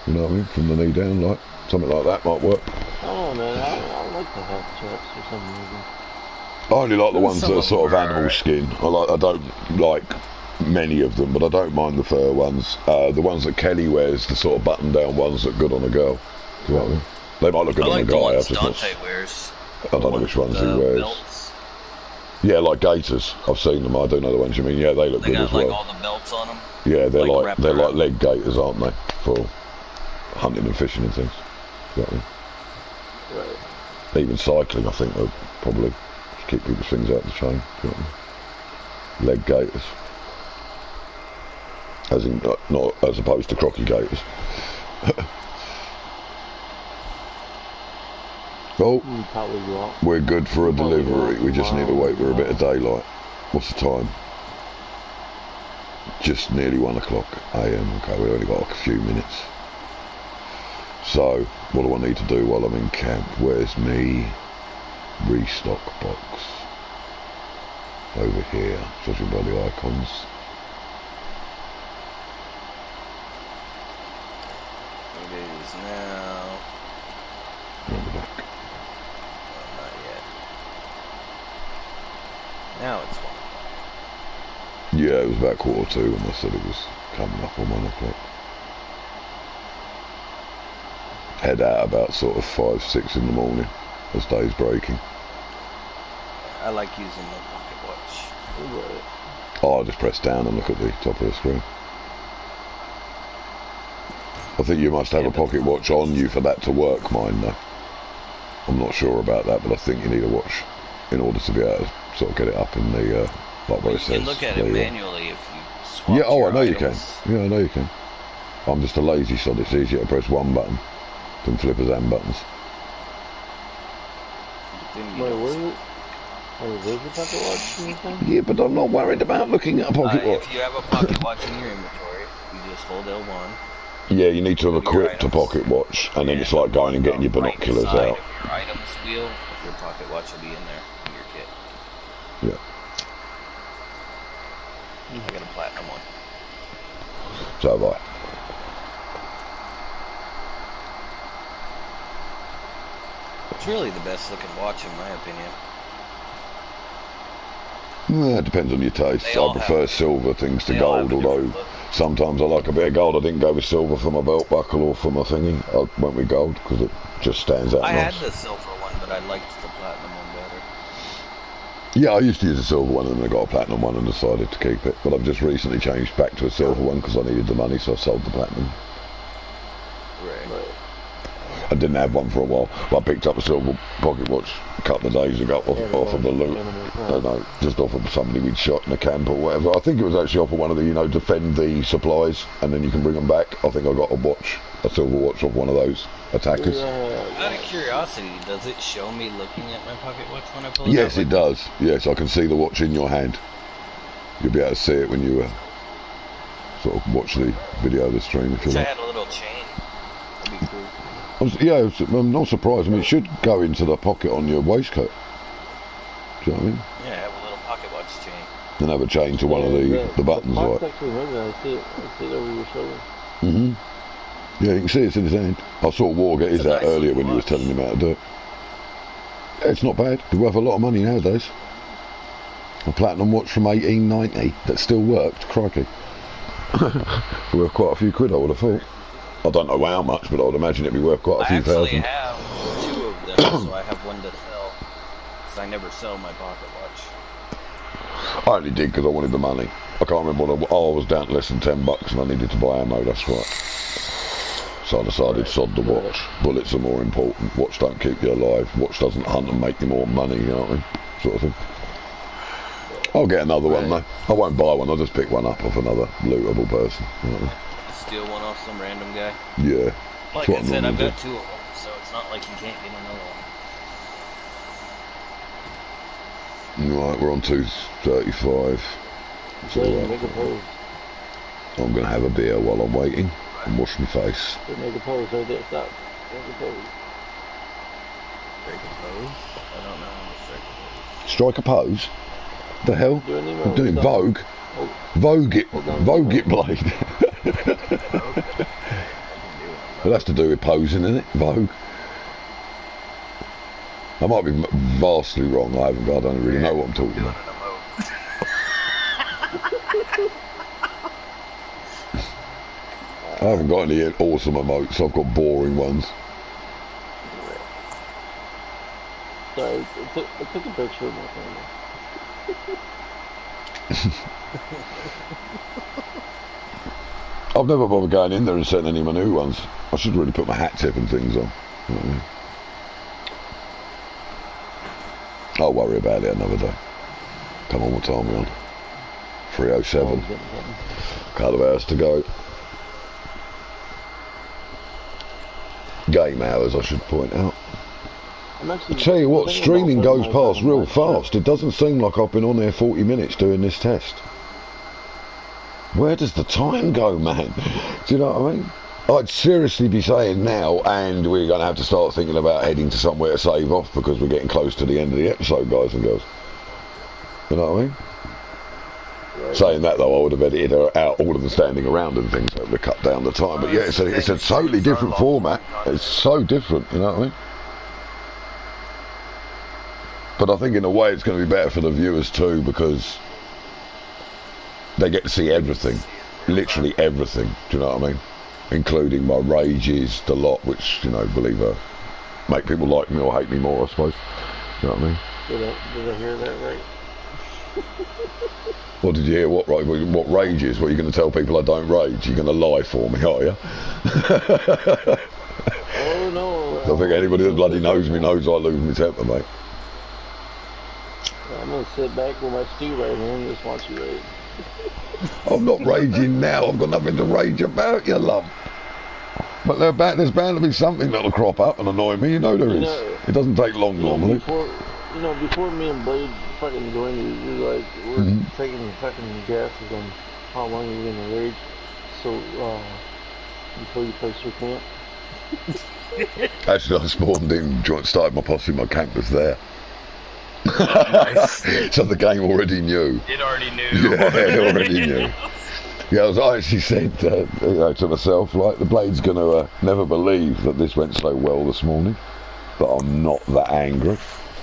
You know what I mean? From the knee down, like something like that might work. Oh man, I like the half chaps for some reason. I only like the ones that Some are of sort of them are animal alright. skin. I don't like many of them, but I don't mind the fur ones. The ones that Kelly wears, the sort of button-down ones, look good on a girl. Do you know what I mean? They might look good I on like a the guy. ones I've just not. Dante wears. I don't know which ones he The wears. belts. Yeah, like gaiters. I've seen them. I do know the ones you mean. Yeah, they look They good got as like well. all the belts on them. Yeah, they're like like wrapped they're like around. leg gaiters, aren't they? For hunting and fishing and things. Do you know what I mean? Right. Even cycling, I think they'll probably keep people's things out of the chain. Do you know what I mean? Leg gaiters. As in, not as opposed to crocky gators. Oh, Probably wrong. we're good for a delivery. We just need to wait for a bit of daylight. What's the time? Just nearly 1 o'clock AM. Okay, we've only got like a few minutes. So, what do I need to do while I'm in camp? Where's me restock box? Over here, judging by the icons. It is now. Remember back. Not yet. Now it's 1. Yeah, it was about 1:45 when I said it was coming up on 1 o'clock. Head out about sort of 5, 6 in the morning as day's breaking. I like using my pocket watch. Oh, I just press down and look at the top of the screen. I think you must have a pocket watch on you for that to work, mine though. I'm not sure about that, but I think you need a watch in order to be able to sort of get it up in the, like where it says. You can look at it manually if you swap. Yeah, oh, I know items. you can. Yeah, I know you can. I'm just a lazy sod. It's easier to press one button than flippers and buttons. Wait, where's your pocket watch? Yeah, but I'm not worried about looking at a pocket watch. If you have a pocket watch in your inventory, you just hold L1. Yeah, you need to have equipped a pocket watch, and then it's like going and getting your binoculars out. Of your items wheel, your pocket watch will be in there in your kit. Yeah. I got a platinum one. So have I. It's really the best looking watch in my opinion. Well, it depends on your taste. I prefer silver things to gold, although sometimes I like a bit of gold. I didn't go with silver for my belt buckle or for my thingy. I went with gold because it just stands out I nice. had the silver one, but I liked the platinum one better. Yeah, I used to use a silver one and then I got a platinum one and decided to keep it. But I've just recently changed back to a silver one because I needed the money, so I sold the platinum. Right. I didn't have one for a while, but I picked up a silver pocket watch a couple of days ago off of the loot. I don't know, just off of somebody we'd shot in a camp or whatever. I think it was actually off of one of the, defend the supplies and then you can bring them back. I think I got a silver watch off one of those attackers. Out of curiosity, does it show me looking at my pocket watch when I pull it out? Yes, it does. Yes, I can see the watch in your hand. You'll be able to see it when you sort of watch the video of the stream if you like. I had a little chain. That'd be cool. I'm not surprised. I mean, it should go into the pocket on your waistcoat. Do you know what I mean? Yeah, have a little pocket watch chain. And have a chain to one of the buttons, right? Actually, I see it over your shoulder. Yeah, you can see it's in his hand. I saw War get his out earlier when he was telling him how to do it. Yeah, it's not bad. It's worth a lot of money nowadays. A platinum watch from 1890 that still worked. Crikey. Worth quite a few quid, I would have thought. I don't know how much, but I would imagine it'd be worth quite a few thousand. I actually have 2 of them, so I have one to sell. Because I never sell my pocket watch. I only did because I wanted the money. I can't remember what I was down to less than $10 and I needed to buy ammo, that's right. So I decided sod the watch. Bullets are more important. Watch don't keep you alive. Watch doesn't hunt and make you more money, you know what I mean? Sort of thing. I'll get another one though. I won't buy one, I'll just pick one up off another lootable person. You know what I mean? Steal one off some random guy. Yeah. Like I said, I've got 2 of them, so it's not like you can't get another one. Right, we're on 2:35. So I'm going to have a beer while I'm waiting and wash my face. Make a pose right there, stop. Make a pose. Break a pose? I don't know how to Strike a pose? The hell? I'm doing Vogue. Vogue it blade. It has to do with posing, isn't it? Vogue. I might be vastly wrong. I don't really know what I'm talking about. I haven't got any awesome emotes. I've got boring ones. Sorry, I took a picture of my family. I've never bothered going in there and setting any of my new ones. I should really put my hat tip and things on. You know what I mean? I'll worry about it another day. Come on, what time are we on? 3:07. Couple of hours to go. Game hours, I should point out. I tell you what, streaming goes past real fast. It doesn't seem like I've been on there 40 minutes doing this test. Where does the time go, man? Do you know what I mean? I'd seriously be saying now, and we're going to have to start thinking about heading to somewhere to save off because we're getting close to the end of the episode, guys and girls. You know what I mean? Right. Saying that, though, I would have edited out all of them standing around and things to cut down the time. But yeah, it's a totally different format. It's so different, you know what I mean? But I think in a way it's going to be better for the viewers too, because they get to see everything, literally everything. Do you know what I mean? Including my rages, the lot, which, you know, believe her, make people like me or hate me more, I suppose. You know what I mean? Did I hear that right? What did you hear? What rages? What, are you going to tell people I don't rage? You're going to lie for me, are you? Oh no. I think anybody that bloody knows me knows I lose my temper, mate. I'm going to sit back with my stew right here and just watch you rage. I'm not raging now. I've got nothing to rage about, you love. But there's bound to be something that'll crop up and annoy me. You know there is. It doesn't take long normally. Before me and Blade fucking joined you, you're like, we're taking fucking guesses on how long you're gonna rage. So, before you place your camp. Actually, I spawned in, started my posse, my camp was there. Nice. So the game already knew. It already knew. Yeah, it already knew. Yeah, I actually said to myself, like, the Blade's going to never believe that this went so well this morning, but I'm not that angry.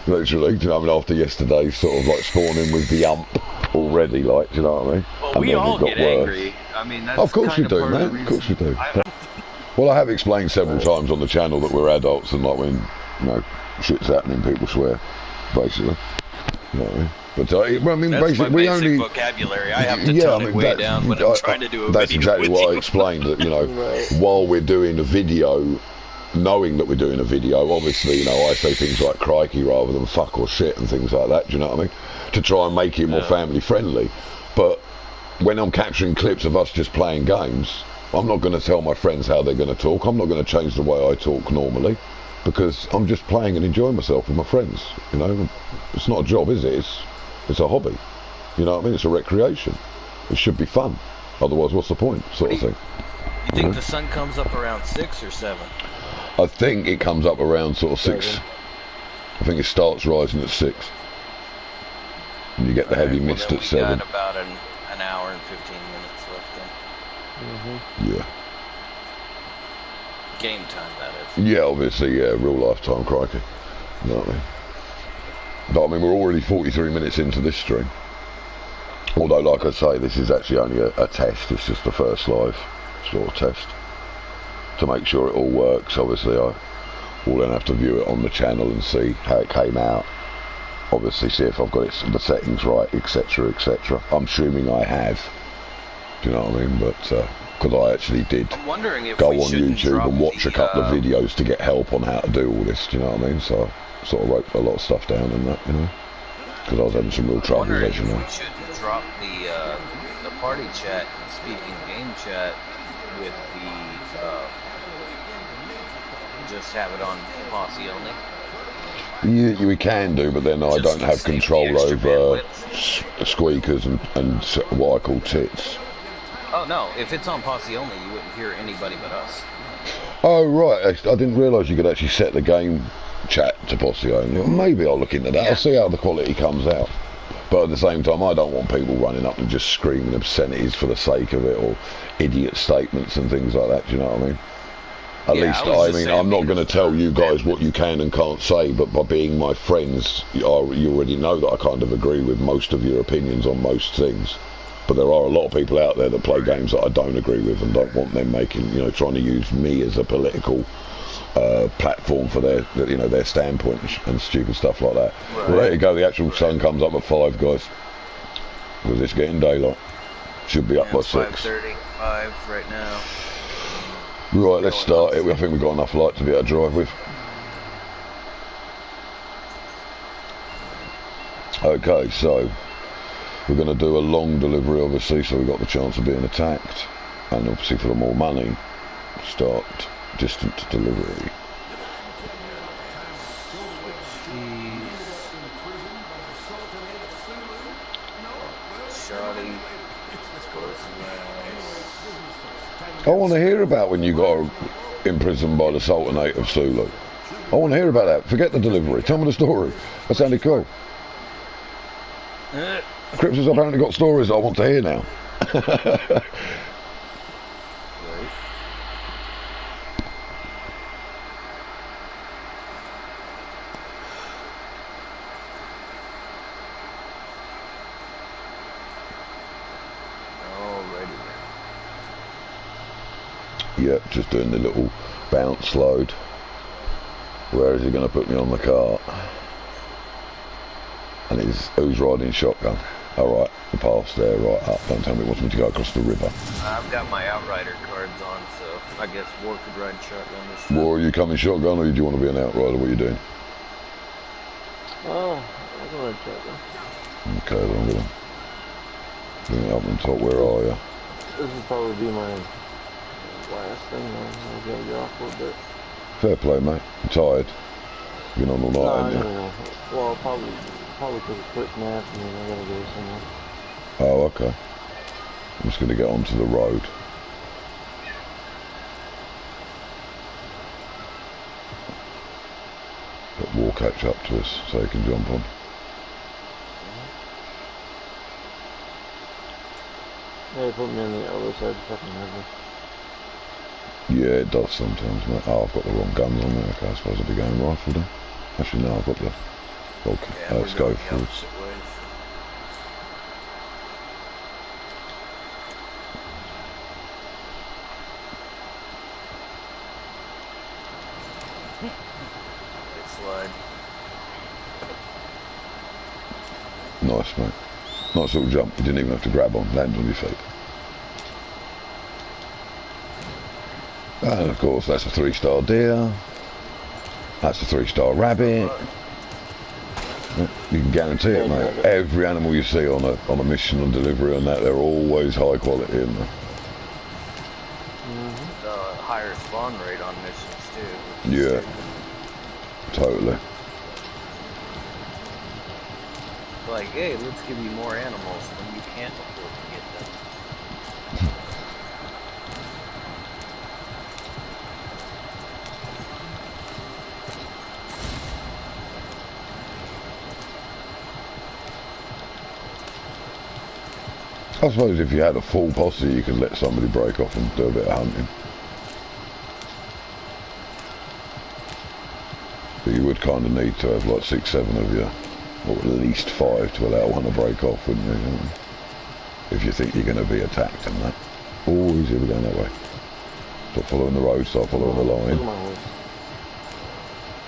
Literally, do you know what I mean? After yesterday's sort of like spawning with the ump already, like, do you know what I mean? Well, and we all get angry. I mean, that's of course we kind of do, part man. of the Of course we do. reason. Well, I have explained several times on the channel that we're adults, and like when, you know, shit's happening, people swear, basically. You know what I mean? But well, I mean, That's basically, my we basic only vocabulary. I have to tone it way down when I'm trying to do a that's video. exactly with what I you. explained. That, you know, while we're doing a video, knowing that we're doing a video, obviously, you know, I say things like crikey rather than fuck or shit and things like that. Do you know what I mean? To try and make it more family friendly. But when I'm capturing clips of us just playing games, I'm not going to tell my friends how they're going to talk. I'm not going to change the way I talk normally, because I'm just playing and enjoying myself with my friends. You know, it's not a job, is it? It's a hobby. You know what I mean? It's a recreation. It should be fun. Otherwise, what's the point? Sort of thing. You think the sun comes up around 6 or 7? I think it comes up around sort of 6. I think it starts rising at 6. And you get the heavy mist at 7. We got about an hour and 15 minutes left then. Yeah. Game time, that is. Yeah, obviously, yeah, real lifetime, crikey. You know what I mean? But I mean, we're already 43 minutes into this stream. Although, like I say, this is actually only a test. It's just the first live sort of test. To make sure it all works, obviously, I will then have to view it on the channel and see how it came out. Obviously, see if I've got the settings right, etc., etc. I'm assuming I have. Do you know what I mean? But because I actually did I'm wondering if go we on YouTube and watch a couple of the videos to get help on how to do all this. Do you know what I mean? So I sort of wrote a lot of stuff down in that, you know, because I was having some real trouble, as you know. We shouldn't drop the party chat and speaking game chat with the just have it on posse only. Yeah, we can do, but then I don't have control over squeakers and what I call tits. Oh no, if it's on posse only, you wouldn't hear anybody but us. Oh right, I didn't realise you could actually set the game chat to posse only. Well, maybe I'll look into that. Yeah. I'll see how the quality comes out. But at the same time, I don't want people running up and just screaming obscenities for the sake of it, or idiot statements and things like that. Do you know what I mean? At least, I mean, I'm not going to tell you guys what you can and can't say, but by being my friends, you already know that I kind of agree with most of your opinions on most things. But there are a lot of people out there that play games that I don't agree with and don't want them making, you know, trying to use me as a political platform for their, you know, their standpoint and stupid stuff like that. Right. Well, there you go. The actual sun comes up at 5, guys. Because it's getting daylight. Should be up by 6. 5:35 right now. Right, let's start it. I think we've got enough light to be able to drive with. Okay, so we're going to do a long delivery, obviously, so we've got the chance of being attacked. And obviously for the more money, start distant delivery. I want to hear about when you got imprisoned by the Sultanate of Sulu. I want to hear about that. Forget the delivery. Tell me the story. That sounded cool. Crips has apparently got stories I want to hear now. Yep, just doing the little bounce load. Where is he going to put me on the cart? And who's riding shotgun? Alright, the path's there, right up. Don't tell me it wants me to go across the river. I've got my Outrider cards on, so I guess War could ride shotgun this time. War, are you coming shotgun or do you want to be an Outrider? What are you doing? Oh, I can ride shotgun. Okay, then I'm going to bring it up on top. Where are you? This will probably be my last thing. I gotta get off a little bit. Fair play, mate. I'm tired. Been on all night, haven't you? No. Well, probably take a quick nap and then I gotta go somewhere. Oh, okay. I'm just going to get onto the road. But War catch up to us so he can jump on. Yeah, put me on the other side of the fucking river. Yeah, it does sometimes, mate. Oh, I've got the wrong guns on there. Okay, I suppose I'll be going rifle then. Actually, no, I've got the... Okay, Yeah, let's go forwards. Slide. Nice, mate. Nice little jump. You didn't even have to grab on. Land on your feet. And of course, that's a 3-star deer. That's a 3-star rabbit. You can guarantee it, mate. Every animal you see on a mission and delivery on that, they're always high quality, isn't they? Higher spawn rate on missions too. Yeah, totally. Like, hey, let's give you more animals when you can't afford to get them. I suppose if you had a full posse, you could let somebody break off and do a bit of hunting. But you would kind of need to have like 6, 7 of you, or at least 5 to allow one to break off, wouldn't you? If you think you're going to be attacked and that. Oh, easy, we're going that way. Stop following the road, start following the line.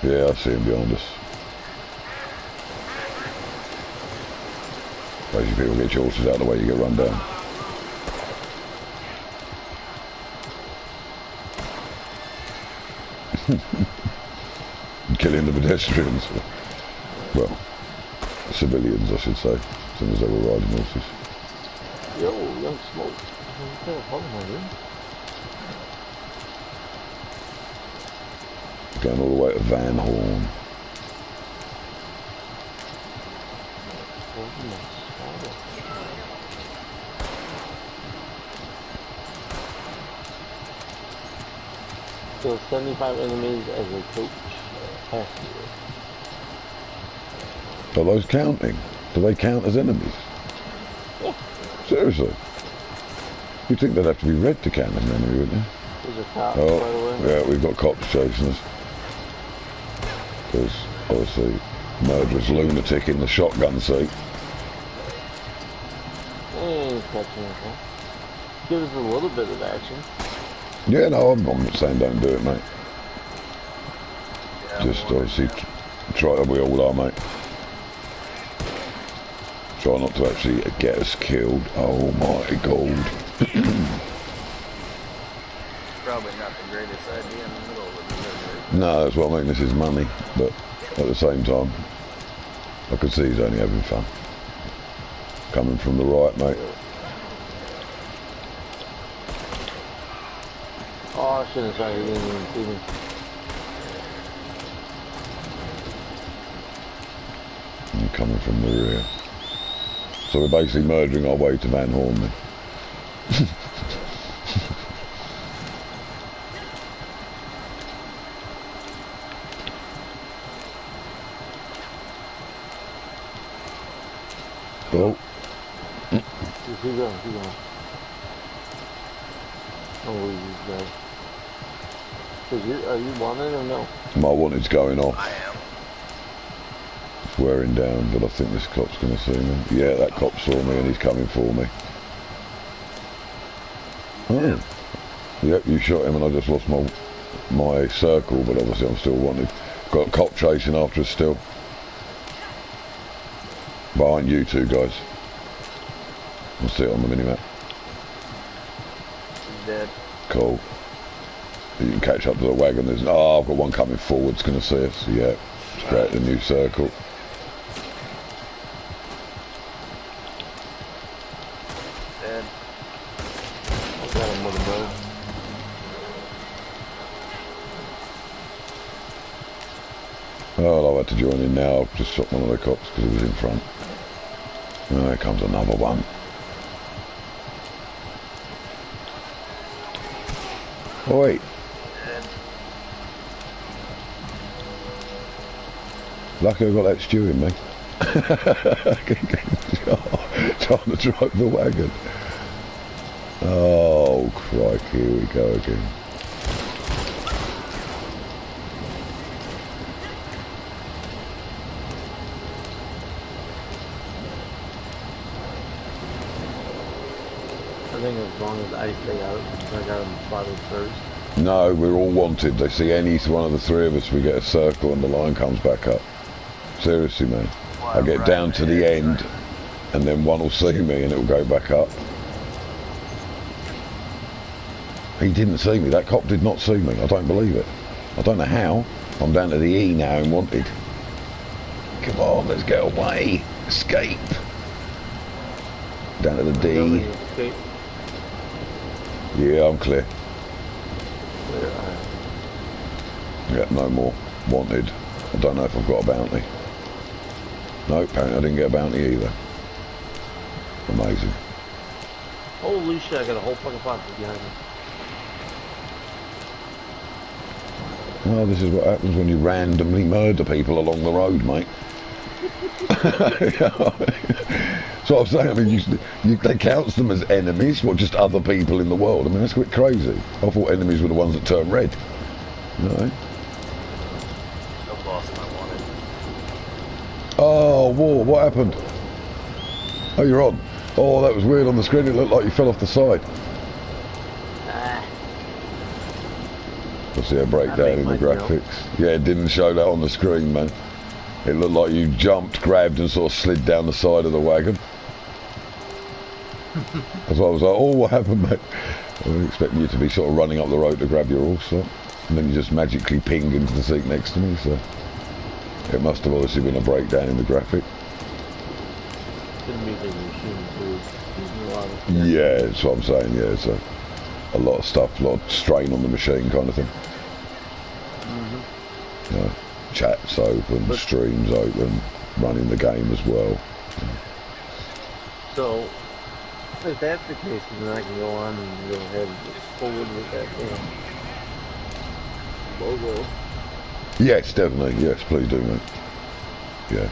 Yeah, I see him behind us. Basically, people get your horses out of the way, you get run down. Killing the pedestrians. Well, civilians, I should say, as soon as they were riding horses. Yo, young smoke. What kind of problem are you? Going all the way to Van Horn. So 75 enemies as a coach passenger. Are those counting? Do they count as enemies? Yeah. Seriously? You'd think they'd have to be red to count as an enemy, wouldn't you? There's a cop, by the way. Yeah, we've got cops chasing us. Because, obviously, murderous lunatic in the shotgun seat. Ain't catching anything. Give us a little bit of action. Yeah, no, I'm not saying don't do it, mate. Yeah, just obviously try, we all are, mate. Try not to actually get us killed. Oh my god. Probably not the greatest idea in the middle of the delivery. No, that's what I mean, this is money, but at the same time, I could see he's only having fun. Coming from the right, mate. Oh, I shouldn't have tried to get even see me. And coming from the rear. So we're basically murdering our way to Van Horn then. Oh. Keep going, keep going. Oh, these guys. Are you wanted or no? My wanted's going off. I am. It's wearing down, but I think this cop's going to see me. Yeah, that cop saw me and he's coming for me. Oh. Yep, you shot him and I just lost my circle, but obviously I'm still wanted. Got a cop chasing after us still. Behind you two guys. I'll see it on the minimap. He's dead. Cool. You can catch up to the wagon. I've got one coming forward. It's going to see us. Yeah, it's created a new circle. Dead. I got him with a bow. Oh, I've had to join in now. I've just shot one of the cops because he was in front. Oh, here comes another one. Oh, wait. Lucky I got that stew in me. Trying to drive the wagon. Oh, crikey, here we go again. I think as long as I stay out, I got him spotted first. No, we're all wanted. They see any one of the three of us, we get a circle and the line comes back up. Seriously, man. I get down to the end and then one will see me and it will go back up. He didn't see me. That cop did not see me. I don't believe it. I don't know how. I'm down to the E now and wanted. Come on, let's get away. Escape. Down to the D. Yeah, I'm clear. Yeah, no more. Wanted. I don't know if I've got a bounty. No, apparently I didn't get a bounty either. Amazing. Holy shit, I got a whole fucking posse behind me. Well, this is what happens when you randomly murder people along the road, mate. So I'm saying, I mean, they count them as enemies, what, just other people in the world? I mean, that's a bit crazy. I thought enemies were the ones that turn red. No. Oh, whoa, what happened? Oh, you're on. Oh, that was weird on the screen. It looked like you fell off the side. I see a breakdown in the graphics. Yeah, it didn't show that on the screen, man. It looked like you jumped, grabbed and sort of slid down the side of the wagon. That's why I was like, oh, what happened, mate? I was expecting you to be sort of running up the road to grab your horse, so. And then you just magically pinged into the seat next to me, so. It must have obviously been a breakdown in the graphic. Yeah, that's what I'm saying, yeah, it's a lot of stuff, a lot of strain on the machine kind of thing. Chats open, streams open, running the game as well. So, if that's the case, then I can go on and go ahead and just forward with that logo. Yes, definitely. Yes, please do, mate. Yeah.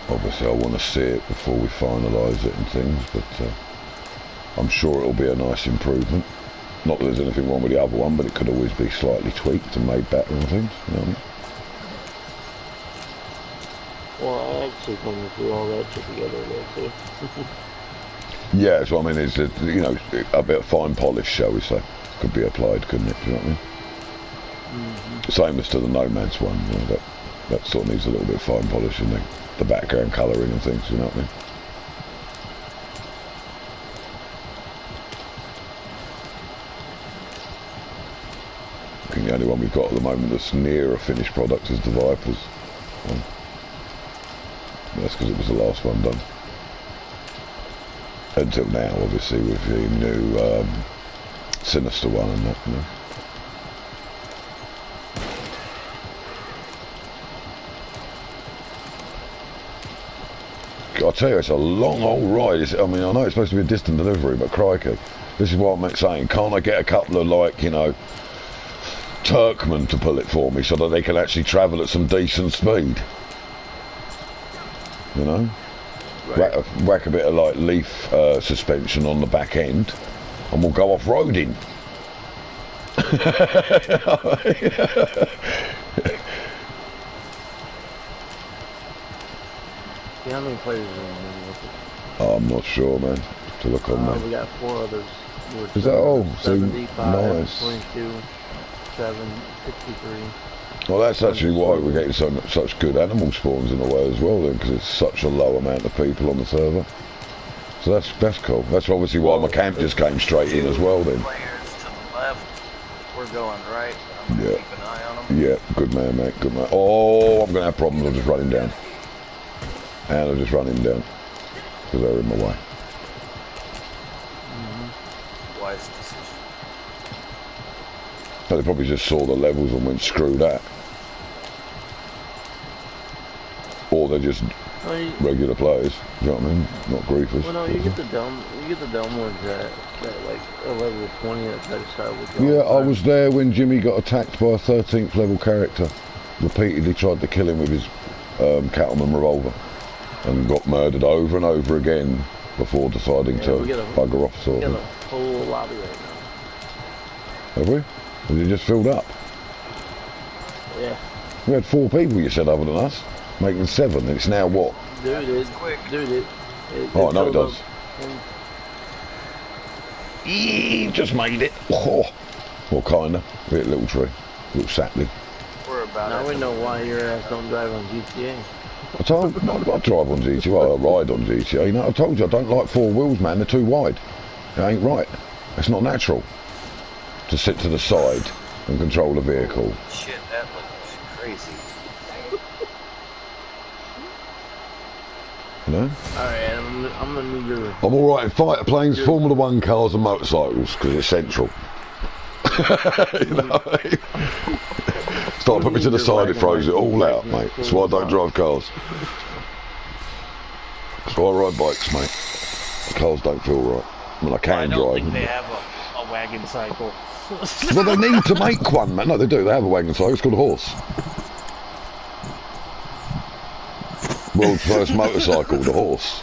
Obviously, I want to see it before we finalise it and things, but I'm sure it'll be a nice improvement. Not that there's anything wrong with the other one, but it could always be slightly tweaked and made better and things. You know what I mean? Well, I actually come through all that shit together there too. Yeah, that's what I mean. It's a bit of fine polish, shall we say, could be applied, couldn't it? Do you know what I mean? Same as to the Nomads one. You know, that sort of needs a little bit of fine polish in the background colouring and things. You know what I mean? I think the only one we've got at the moment that's near a finished product is the Vipers one. That's because it was the last one done. Until now, obviously, with the new Sinister one and that, you know. I'll tell you, it's a long old ride. I mean, I know it's supposed to be a distant delivery, but crikey. This is what I'm saying. Can't I get a couple of, like, you know, Turkmen to pull it for me so that they can actually travel at some decent speed? You know? Right. Whack a bit of, like, leaf suspension on the back end and we'll go off-roading. How many players are in there with it? Oh, I'm not sure, man. To look on there. We got 4 others. Is that all? 75, Nice. 22, 7, 63. Well, that's actually why we're getting such good animal spawns in a way as well, then, because it's such a low amount of people on the server. So that's cool. That's obviously why my camp just came straight in as well, then. Players to the left. We're going right. I'm gonna keep an eye on them. Yeah, good man, mate. Good man. Oh, I'm gonna have problems. I'll just run him down. And I'll just run him down because they're in my way. Wise decision. So they probably just saw the levels and went, screw that. Or they're just regular players. You know what I mean? Not griefers. Well, no, you get the dumb ones that like a level 20 that try to start with. Yeah, I was there when Jimmy got attacked by a 13th level character. Repeatedly tried to kill him with his cattleman revolver. And got murdered over and over again before deciding to bugger off, sort of. We got a full lobby right now. Have we? Has it just filled up? Yeah. We had 4 people, you said, other than us. Making 7. It's now what? Dude, it's quick. Dude, oh, no, it does. Just made it. Oh. Well, kinda. We're a little tree. Little sapling. We're about now we know why your ass don't drive on GTA. I drive on GTA. Well, I ride on GTA. You know, I told you I don't like 4 wheels, man. They're too wide. It ain't right. It's not natural to sit to the side and control the vehicle. Shit, that looks crazy. You know? Alright, I'm gonna need your... I'm alright in fighter planes, Formula 1 cars and motorcycles, because it's central. You know what I mean? Start putting me to the side, it throws it all out, mate. That's why I don't drive cars. That's why I ride bikes, mate. Cars don't feel right. I mean, I can drive. I don't think they have a wagon cycle. Well, they need to make one, man. No, they do. They have a wagon cycle. It's called a horse. World's first motorcycle, the horse.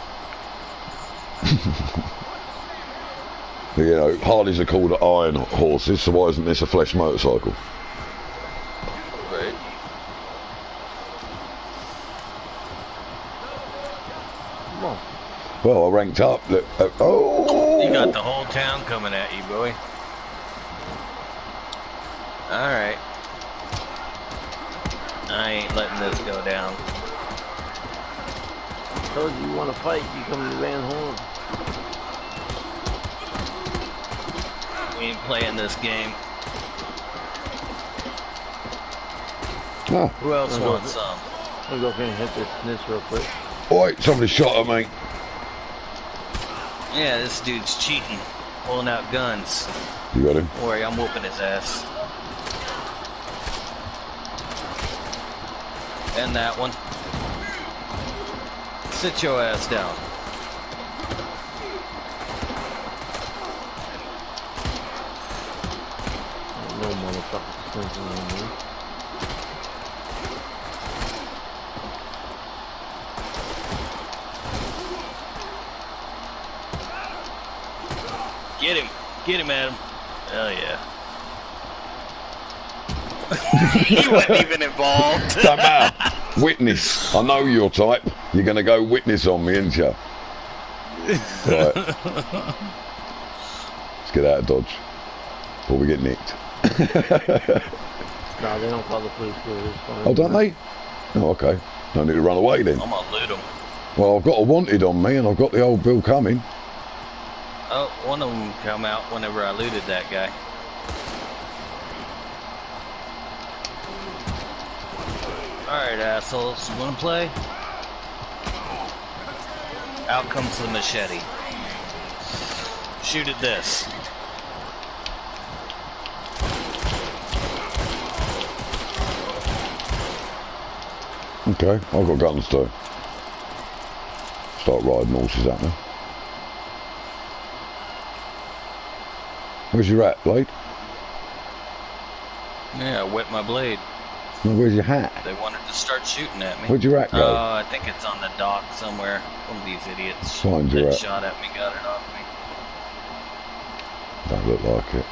You know, Harleys are called iron horses, so why isn't this a flesh motorcycle? Right. Come on. Well, I ranked up. Oh! You got the whole town coming at you, boy. Alright. I ain't letting this go down. Told you want to fight, you come to Van Horn. We ain't playing this game. Ah. Who else wants some? I'm gonna go and hit this snitch real quick. Oi, somebody shot at me. Yeah, this dude's cheating. Pulling out guns. You got him? Don't worry, I'm whooping his ass. And that one. Sit your ass down. No motherfucker stinking on me. Get him. Get him, Adam. Hell yeah. He wasn't even involved. Come out. Witness. I know your type. You're going to go witness on me, ain't you? Right. Let's get out of Dodge. Before we get nicked. No, they don't call the police for this. Oh, don't they? Oh, okay. No need to run away then. I'm gonna loot him. Well, I've got a wanted on me and I've got the old bill coming. Oh, one of them come out whenever I looted that guy. Alright, assholes. You wanna play? Out comes the machete. Shoot at this. Okay, I've got guns too. Start riding horses at me. Where's your hat, Blade? Yeah, I wet my blade. No, where's your hat? They wanted to start shooting at me. Where'd your hat go? Oh, I think it's on the dock somewhere. One of these idiots Find your that hat. shot at me, got it off me. Don't look like it.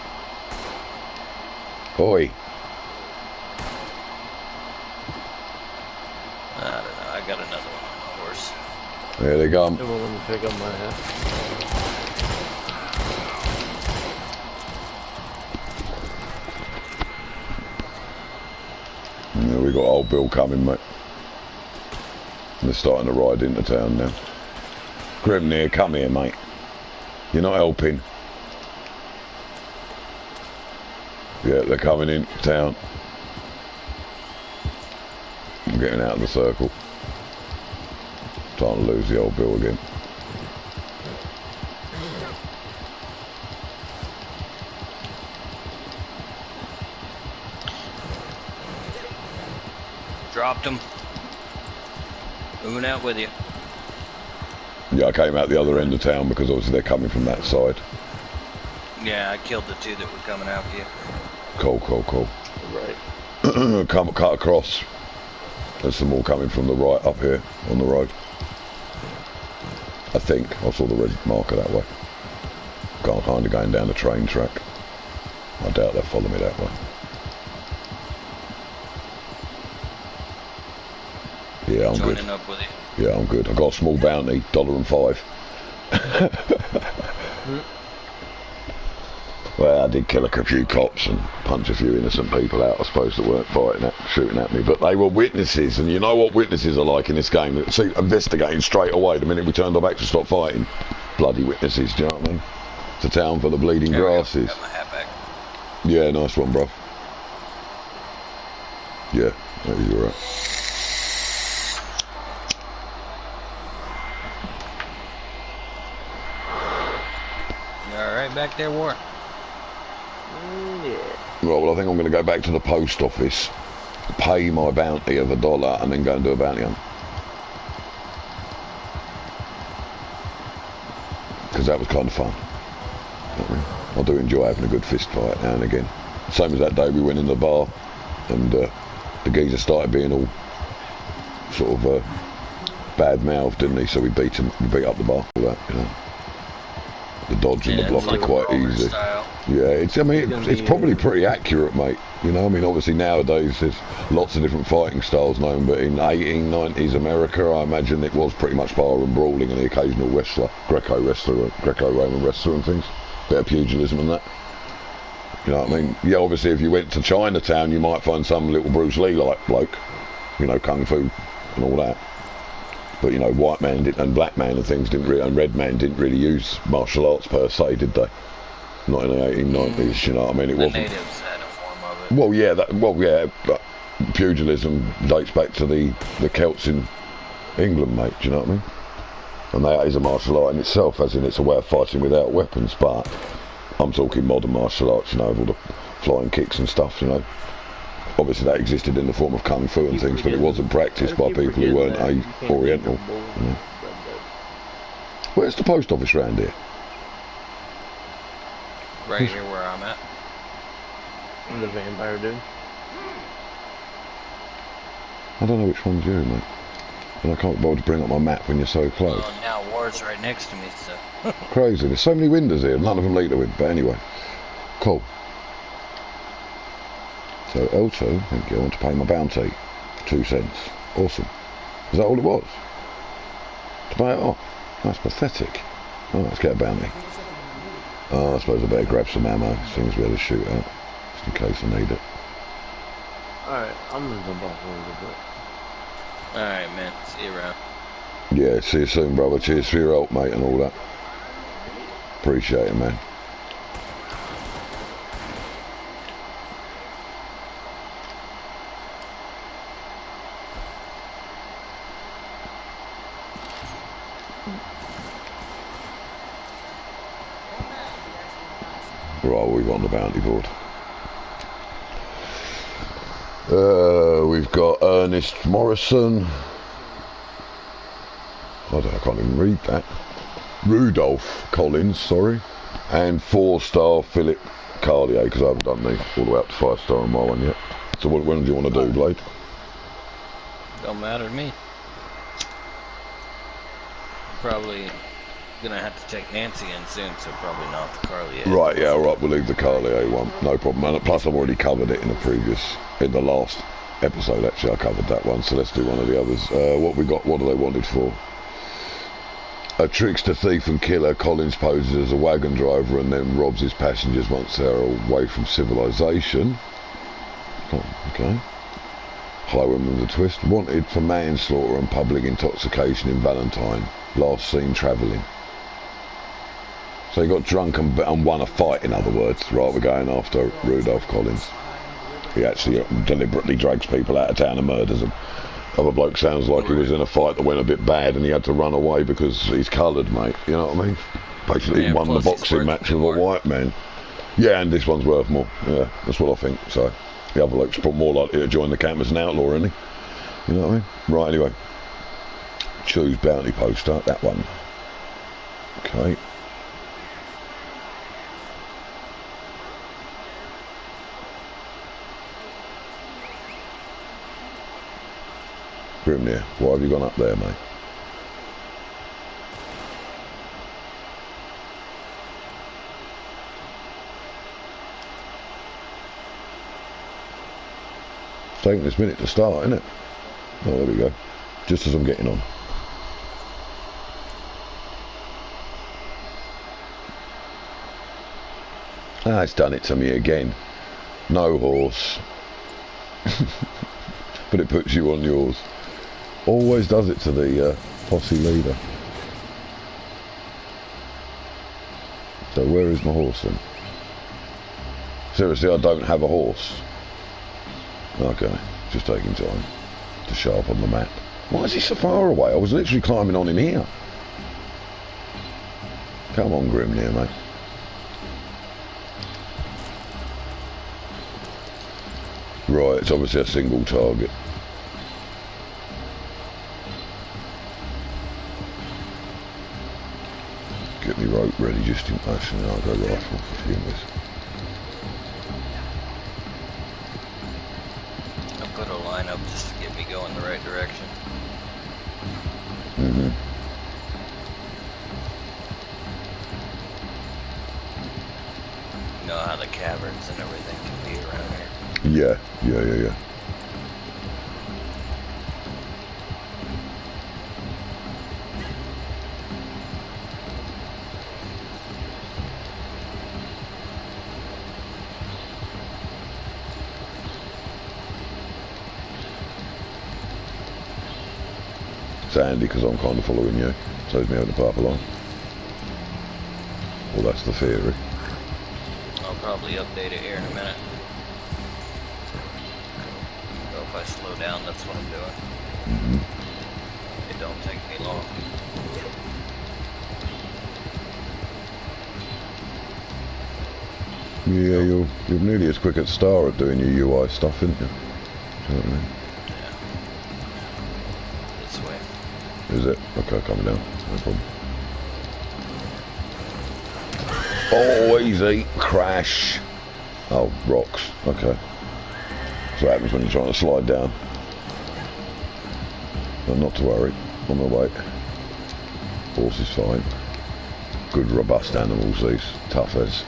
Oi. I don't know, I got another one on the horse. There they go. They won't let me pick up my hat. got old Bill coming, mate. And they're starting to ride into town now. Grimnir, come here, mate. You're not helping. Yeah, they're coming in town. I'm getting out of the circle. Trying to lose the old Bill again. Dropped him. Moving out with you. Yeah, I came out the other end of town because obviously they're coming from that side. Yeah, I killed the two that were coming after you. Cool, cool, cool. Right. Cut across. There's some more coming from the right up here on the road. I think. I saw the red marker that way. Kind of going down the train track. I doubt they'll follow me that way. Yeah, I'm good. Up with you. Yeah, I'm good. I got a small bounty, $1.05. Well, I did kill a few cops and punch a few innocent people out, I suppose, that weren't shooting at me. But they were witnesses, and you know what witnesses are like in this game. See, investigating straight away the minute we turned our back to stop fighting. Bloody witnesses, do you know what I mean? It's a town full of bleeding grasses. Got my hat back. Yeah, nice one, bro. Yeah, you're right. Alright, back there, War. Yeah. Right, well, I think I'm going to go back to the post office, pay my bounty of $1, and then go and do a bounty hunt. Because that was kind of fun. I do enjoy having a good fist fight now and again. Same as that day we went in the bar, and the geezer started being all sort of bad-mouthed, didn't he? So we beat up the bar, all that, you know. The dodge and the block are quite easy. Style. Yeah, it's probably pretty accurate, mate. You know, I mean, obviously nowadays there's lots of different fighting styles known, but in 1890s America, I imagine it was pretty much bar and brawling and the occasional wrestler, Greco-Roman wrestler and things. Bit of pugilism and that. You know what I mean? Yeah, obviously if you went to Chinatown, you might find some little Bruce Lee-like bloke, you know, kung fu and all that. But, you know, white man and black man and things didn't really, and red man didn't really use martial arts per se, did they? Not in the 1890s, you know what I mean? It wasn't. The natives had a form of it. Well, yeah, but pugilism dates back to the Celts in England, mate, do you know what I mean? And that is a martial art in itself, as in it's a way of fighting without weapons, but I'm talking modern martial arts, you know, with all the flying kicks and stuff, you know. Obviously that existed in the form of kung fu and things, but it wasn't practiced by people who weren't Oriental. You know. Where's the post office round here? Right here where I'm at. I'm the vampire dude. I don't know which one's you, mate. And I can't bother to bring up my map when you're so close. Oh, now Ward's right next to me, so. Crazy. There's so many windows here, none of them lead to it. But anyway, cool. So L2, thank you, I want to pay my bounty. 2 cents. Awesome. Is that all it was? To pay it off? That's pathetic. Oh, let's get a bounty. Oh, I suppose I better grab some ammo. Seems to be able to shoot out. Just in case I need it. Alright, I'm gonna jump off a little bit. Alright, man. See you around. Yeah, see you soon, brother. Cheers for your help, mate, and all that. Appreciate it, man. Right, we've on the bounty board. We've got Ernest Morrison. I can't even read that. Rudolph Collins, sorry. And 4-star Philip Carlier, because I haven't done the all the way up to 5-star on my one yet. So when do you want to do, Blade? Don't matter to me. Probably gonna have to take Nancy in soon, so probably not the Carlier. Right, yeah, alright, we'll leave the Carlier one, no problem. And plus I've already covered it in the last episode actually, I covered that one, so let's do one of the others. What we got, what do they wanted for? A trickster, thief and killer, Collins poses as a wagon driver and then robs his passengers once they're away from civilization. Oh, okay. Highwayman with a twist. Wanted for manslaughter and public intoxication in Valentine. Last seen travelling. So he got drunk and won a fight, in other words. Right, we're going after Rudolph Collins. He actually deliberately drags people out of town and murders them. Other bloke sounds like he was in a fight that went a bit bad and he had to run away because he's coloured, mate. You know what I mean? Basically, he won the boxing match with a white man. Yeah, and this one's worth more. Yeah, that's what I think. So the other bloke's more likely to join the camp as an outlaw, isn't he? You know what I mean? Right, anyway. Choose bounty poster, that one. Okay. Grimnir, why have you gone up there, mate? It's taking this minute to start, isn't it? Oh, there we go. Just as I'm getting on. Ah, it's done it to me again. No horse. But it puts you on yours. Always does it to the posse leader. So where is my horse then? Seriously, I don't have a horse. Okay, just taking time to show up on the map. Why is he so far away? I was literally climbing on him here. Come on, Grimnir, mate. Right, it's obviously a single target. Get me rope ready just in case, and I'll go rifle for a few minutes. I've got a line up just to get me going the right direction. Mm-hmm. You know how the caverns and everything can be around here. Yeah. It's handy because I'm kind of following you. Saves me having to park along. Well, that's the theory. I'll probably update it here in a minute. So if I slow down, that's what I'm doing. Mm-hmm. It don't take me long. Yeah, you're nearly as quick at Star at doing your UI stuff, isn't you? Do you know what I mean? Yeah. This way. Is it? Okay, coming down. No problem. Oh, easy. Crash. Oh, rocks. Okay. That's what happens when you're trying to slide down. But not to worry. On my way. Horse is fine. Good, robust animals, these. Tough as.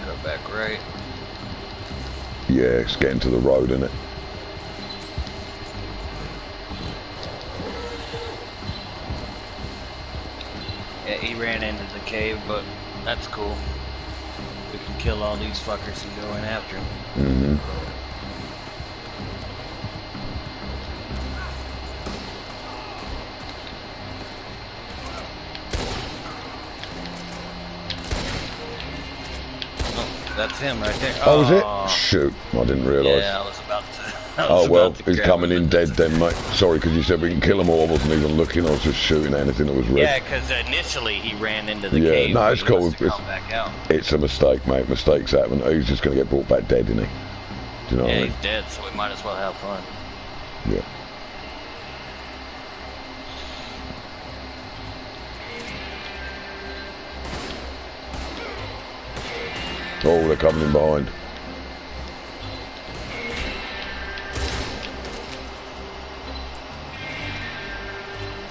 Go back right. Yeah, it's getting to the road, isn't it? Yeah, he ran into the cave, but that's cool. We can kill all these fuckers and go in after him. Mm-hmm. Oh, that's him right there. Oh, is it? Shoot, I didn't realise. Yeah, I was about to. Oh well, he's coming in dead then, mate. Sorry, because you said we can kill them all. I wasn't even looking. I was just shooting at anything that was red. Yeah, because initially he ran into the cave. Yeah, no, it's cool. Back out. It's a mistake, mate. Mistakes happen. He's just going to get brought back dead, isn't he? Do you know what I mean? He's dead, so we might as well have fun. Yeah. Oh, they're coming in behind.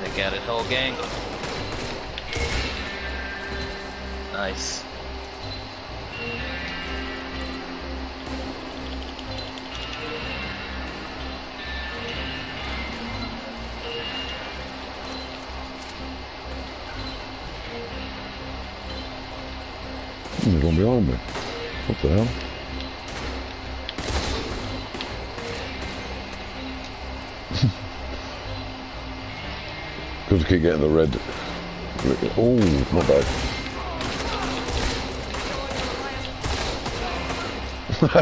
They got it, whole gang. Nice. There's one behind me. What the hell? Because I keep getting the red. Oh, not bad.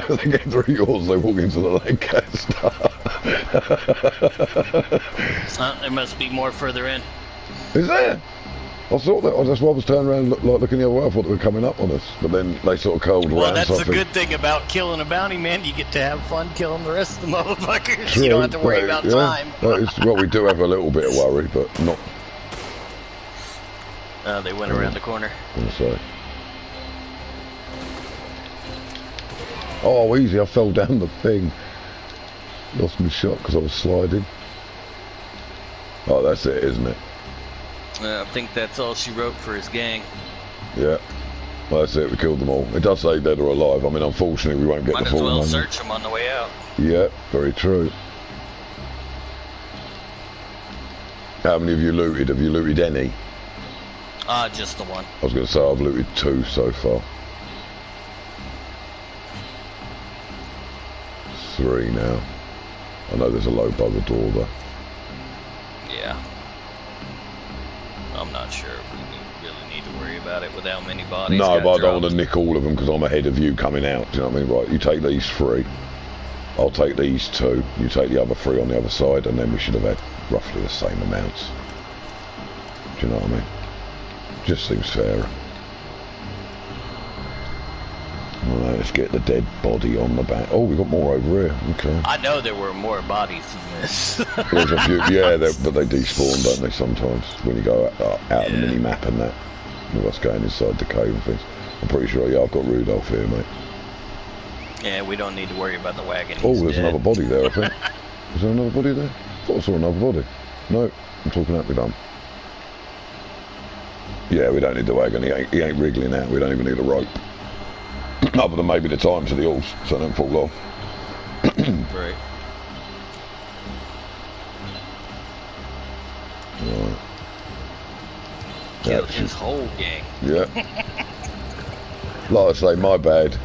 They get through yours, they walk into the lake caster. There must be more further in. Is there? I thought that. That's why I was turning around looking the other way. I thought they were coming up on us, but then they sort of curled around. Well, that's the good thing about killing a bounty, man. You get to have fun killing the rest of the motherfuckers. True, you don't have to worry about time. Well, we do have a little bit of worry, but not. They went around the corner. I'm sorry. Oh, easy! I fell down the thing. Lost my shot because I was sliding. Oh, that's it, isn't it? I think that's all she wrote for his gang. Yeah. Well, that's it. We killed them all. It does say dead or alive. I mean, unfortunately, we won't get the full number. Might as well search them on the way out. Yeah, very true. How many have you looted? Have you looted any? Just the one. I was going to say I've looted 2 so far. 3 now. I know there's a load by the door though. Yeah. I'm not sure if we really need to worry about it with how many bodies. No, but I don't want dropped. to nick all of them because I'm ahead of you coming out. Do you know what I mean? Right, you take these 3. I'll take these 2. You take the other 3 on the other side, and then we should have had roughly the same amounts. Do you know what I mean? Just seems fairer. Alright, let's get the dead body on the back. Oh, we got more over here. Okay. I know there were more bodies than this. There's a few, yeah, but they despawn, don't they, sometimes, when you go out the mini-map and that, with us going inside the cave and things. I'm pretty sure, yeah, I've got Rudolph here, mate. Yeah, we don't need to worry about the wagon. Oh, there's another body there, I think. Is there another body there? I thought I saw another body. No, I'm talking out, we're done. Yeah, we don't need the wagon, he ain't wriggling out, we don't even need a rope. Other than maybe the time to the horse, so they don't fall off. Right. Right. Killed his whole gang. Yeah. Like I say, my bad.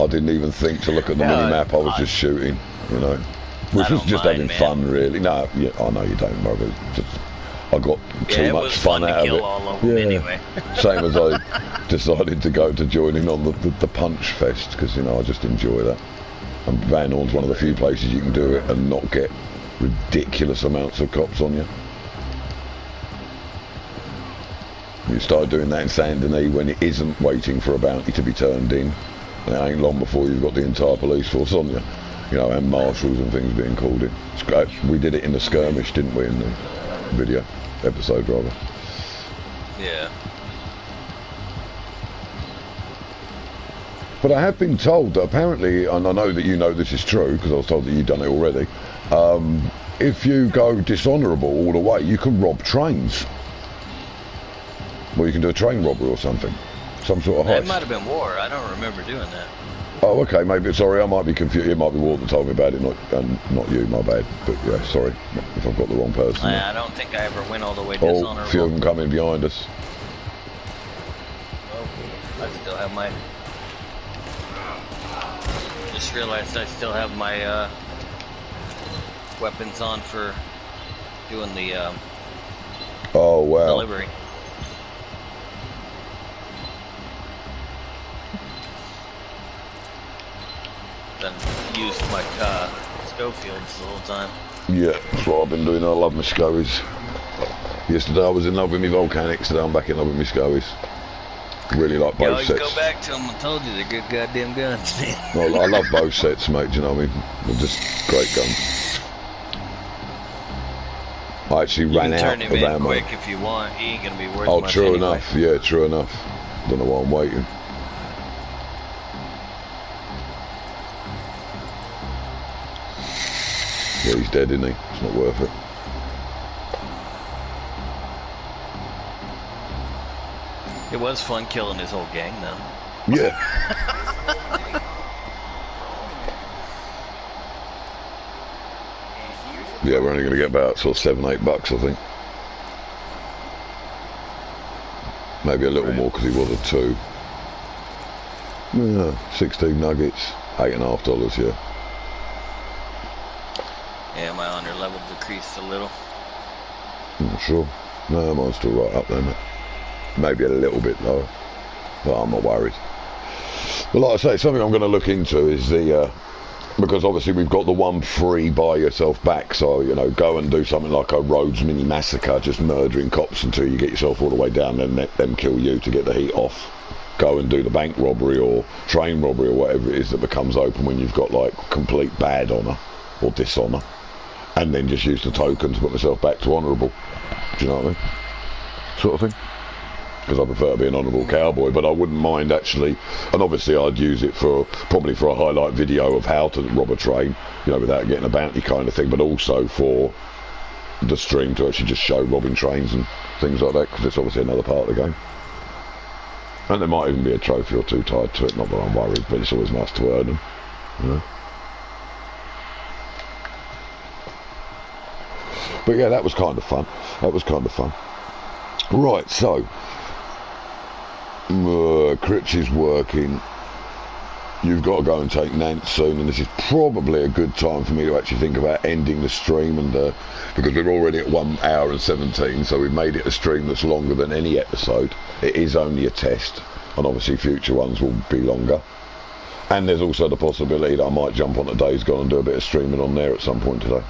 I didn't even think to look at the mini-map, I was just shooting, you know. Which was just having fun, really. No, yeah, I know you don't, Robert. I got too much fun out of it. All of them anyway. Same as I decided to go to join in on the punch fest, because, you know, I just enjoy that. And Van Horn's one of the few places you can do it and not get ridiculous amounts of cops on you. You start doing that in Saint Denis when it isn't waiting for a bounty to be turned in. And it ain't long before you've got the entire police force on you. You know, and marshals and things being called in. We did it in the skirmish, didn't we, in the video episode, rather. Yeah. But I have been told that apparently, and I know that you know this is true because I was told that you've done it already, if you go dishonourable all the way, you can rob trains. Well, you can do a train robbery or something. Some sort of heist. It might have been war. I don't remember doing that. Oh, okay, maybe, sorry, I might be confused. It might be War that told me about it, not you, my bad. But yeah, sorry if I've got the wrong person. I don't think I ever went all the way dishonorable. Oh, a few of them coming behind us. Oh, I still have my... Just realized I still have my weapons on for doing the oh, wow. delivery. Then used my Schofields the whole time. Yeah, that's what I've been doing. I love my Scowies. Yesterday I was in love with my Volcanics, today I'm back in love with my Scowies. Really like both sets. Go back to them. I told you they're good goddamn guns, man. Well, I love both sets, mate, do you know what I mean? They're just great guns. I actually ran out of ammo. You can turn him in quick if you want. He ain't gonna be worth much much true anyway. enough. Yeah, true enough. Don't know why I'm waiting. Yeah, he's dead, isn't he? It's not worth it. It was fun killing his whole gang, though. Yeah. Yeah, we're only going to get about sort of $7-8, I think. Maybe a little more because he was a 2. Yeah, 16 nuggets, $8.50, yeah. Yeah, my honor level decreased a little. I'm not sure. No, mine's still right up there, mate. Maybe a little bit lower, but I'm not worried. But like I say, something I'm going to look into is the because obviously we've got the one free buy yourself back, so you know, go and do something like a Rhodes mini massacre, just murdering cops until you get yourself all the way down, and let them kill you to get the heat off. Go and do the bank robbery or train robbery or whatever it is that becomes open when you've got like complete bad honour or dishonour, and then just use the token to put myself back to honourable. Do you know what I mean? Sort of thing. Because I prefer to be an honourable cowboy, but I wouldn't mind actually, and obviously I'd use it probably for a highlight video of how to rob a train, you know, without getting a bounty kind of thing, but also for the stream to actually just show robbing trains and things like that, because it's obviously another part of the game. And there might even be a trophy or two tied to it, not that I'm worried, but it's always nice to earn them, you know. But yeah, that was kind of fun. That was kind of fun. Right, so Critch is working. You've got to go and take Nance soon, and this is probably a good time for me to actually think about ending the stream, and because we're already at 1 hour and 17, so we've made it a stream that's longer than any episode. It is only a test, and obviously future ones will be longer. And there's also the possibility that I might jump on Days Gone and do a bit of streaming on there at some point today.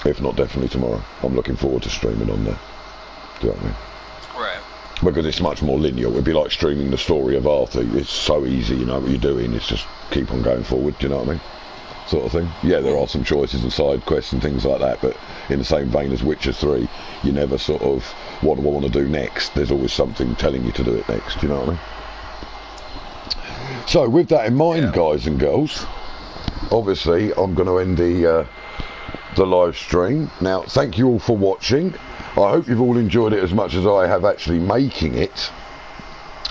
If not, definitely tomorrow. I'm looking forward to streaming on there. Do you know what I mean? Right. Because it's much more linear. It would be like streaming the story of Arthur. It's so easy, you know what you're doing. It's just keep on going forward, do you know what I mean? Sort of thing. Yeah, there are some choices and side quests and things like that, but in the same vein as Witcher 3, you never sort of, what do I want to do next? There's always something telling you to do it next, do you know what I mean? So, with that in mind, guys and girls, obviously I'm going to end the live stream. Now, thank you all for watching. I hope you've all enjoyed it as much as I have actually making it.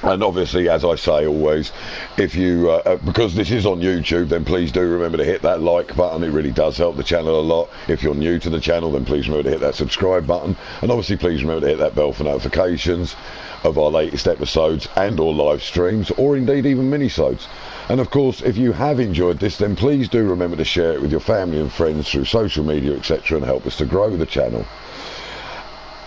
And obviously, as I say always, if you, because this is on YouTube, then please do remember to hit that like button. It really does help the channel a lot. If you're new to the channel, then please remember to hit that subscribe button. And obviously, please remember to hit that bell for notifications of our latest episodes and or live streams, or indeed even minisodes. And of course, if you have enjoyed this, then please do remember to share it with your family and friends through social media, etc., and help us to grow the channel.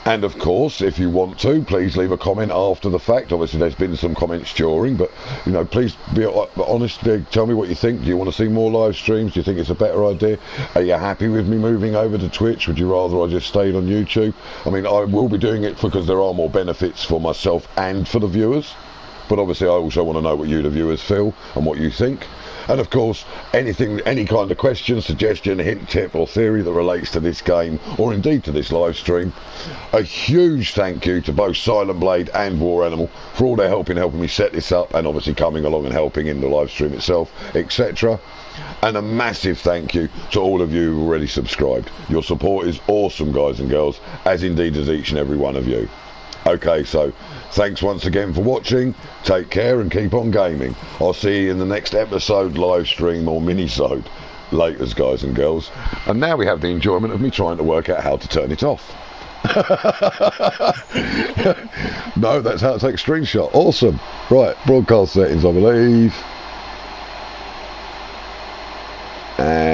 And of course, if you want to, please leave a comment after the fact. Obviously, there's been some comments during, but you know, please be honest. Tell me what you think. Do you want to see more live streams? Do you think it's a better idea? Are you happy with me moving over to Twitch? Would you rather I just stayed on YouTube? I mean, I will be doing it because there are more benefits for myself and for the viewers. But obviously, I also want to know what you, the viewers, feel and what you think. And of course, anything, any kind of question, suggestion, hint, tip or theory that relates to this game or indeed to this live stream. A huge thank you to both Silent Blade and War Animal for all their help in helping me set this up, and obviously coming along and helping in the live stream itself, etc. And a massive thank you to all of you who already subscribed. Your support is awesome, guys and girls, as indeed is each and every one of you. Okay, so thanks once again for watching. Take care and keep on gaming. I'll see you in the next episode, live stream or mini-sode. Laters, guys and girls. And now we have the enjoyment of me trying to work out how to turn it off. No, that's how to take a screenshot. Awesome. Right, broadcast settings, I believe.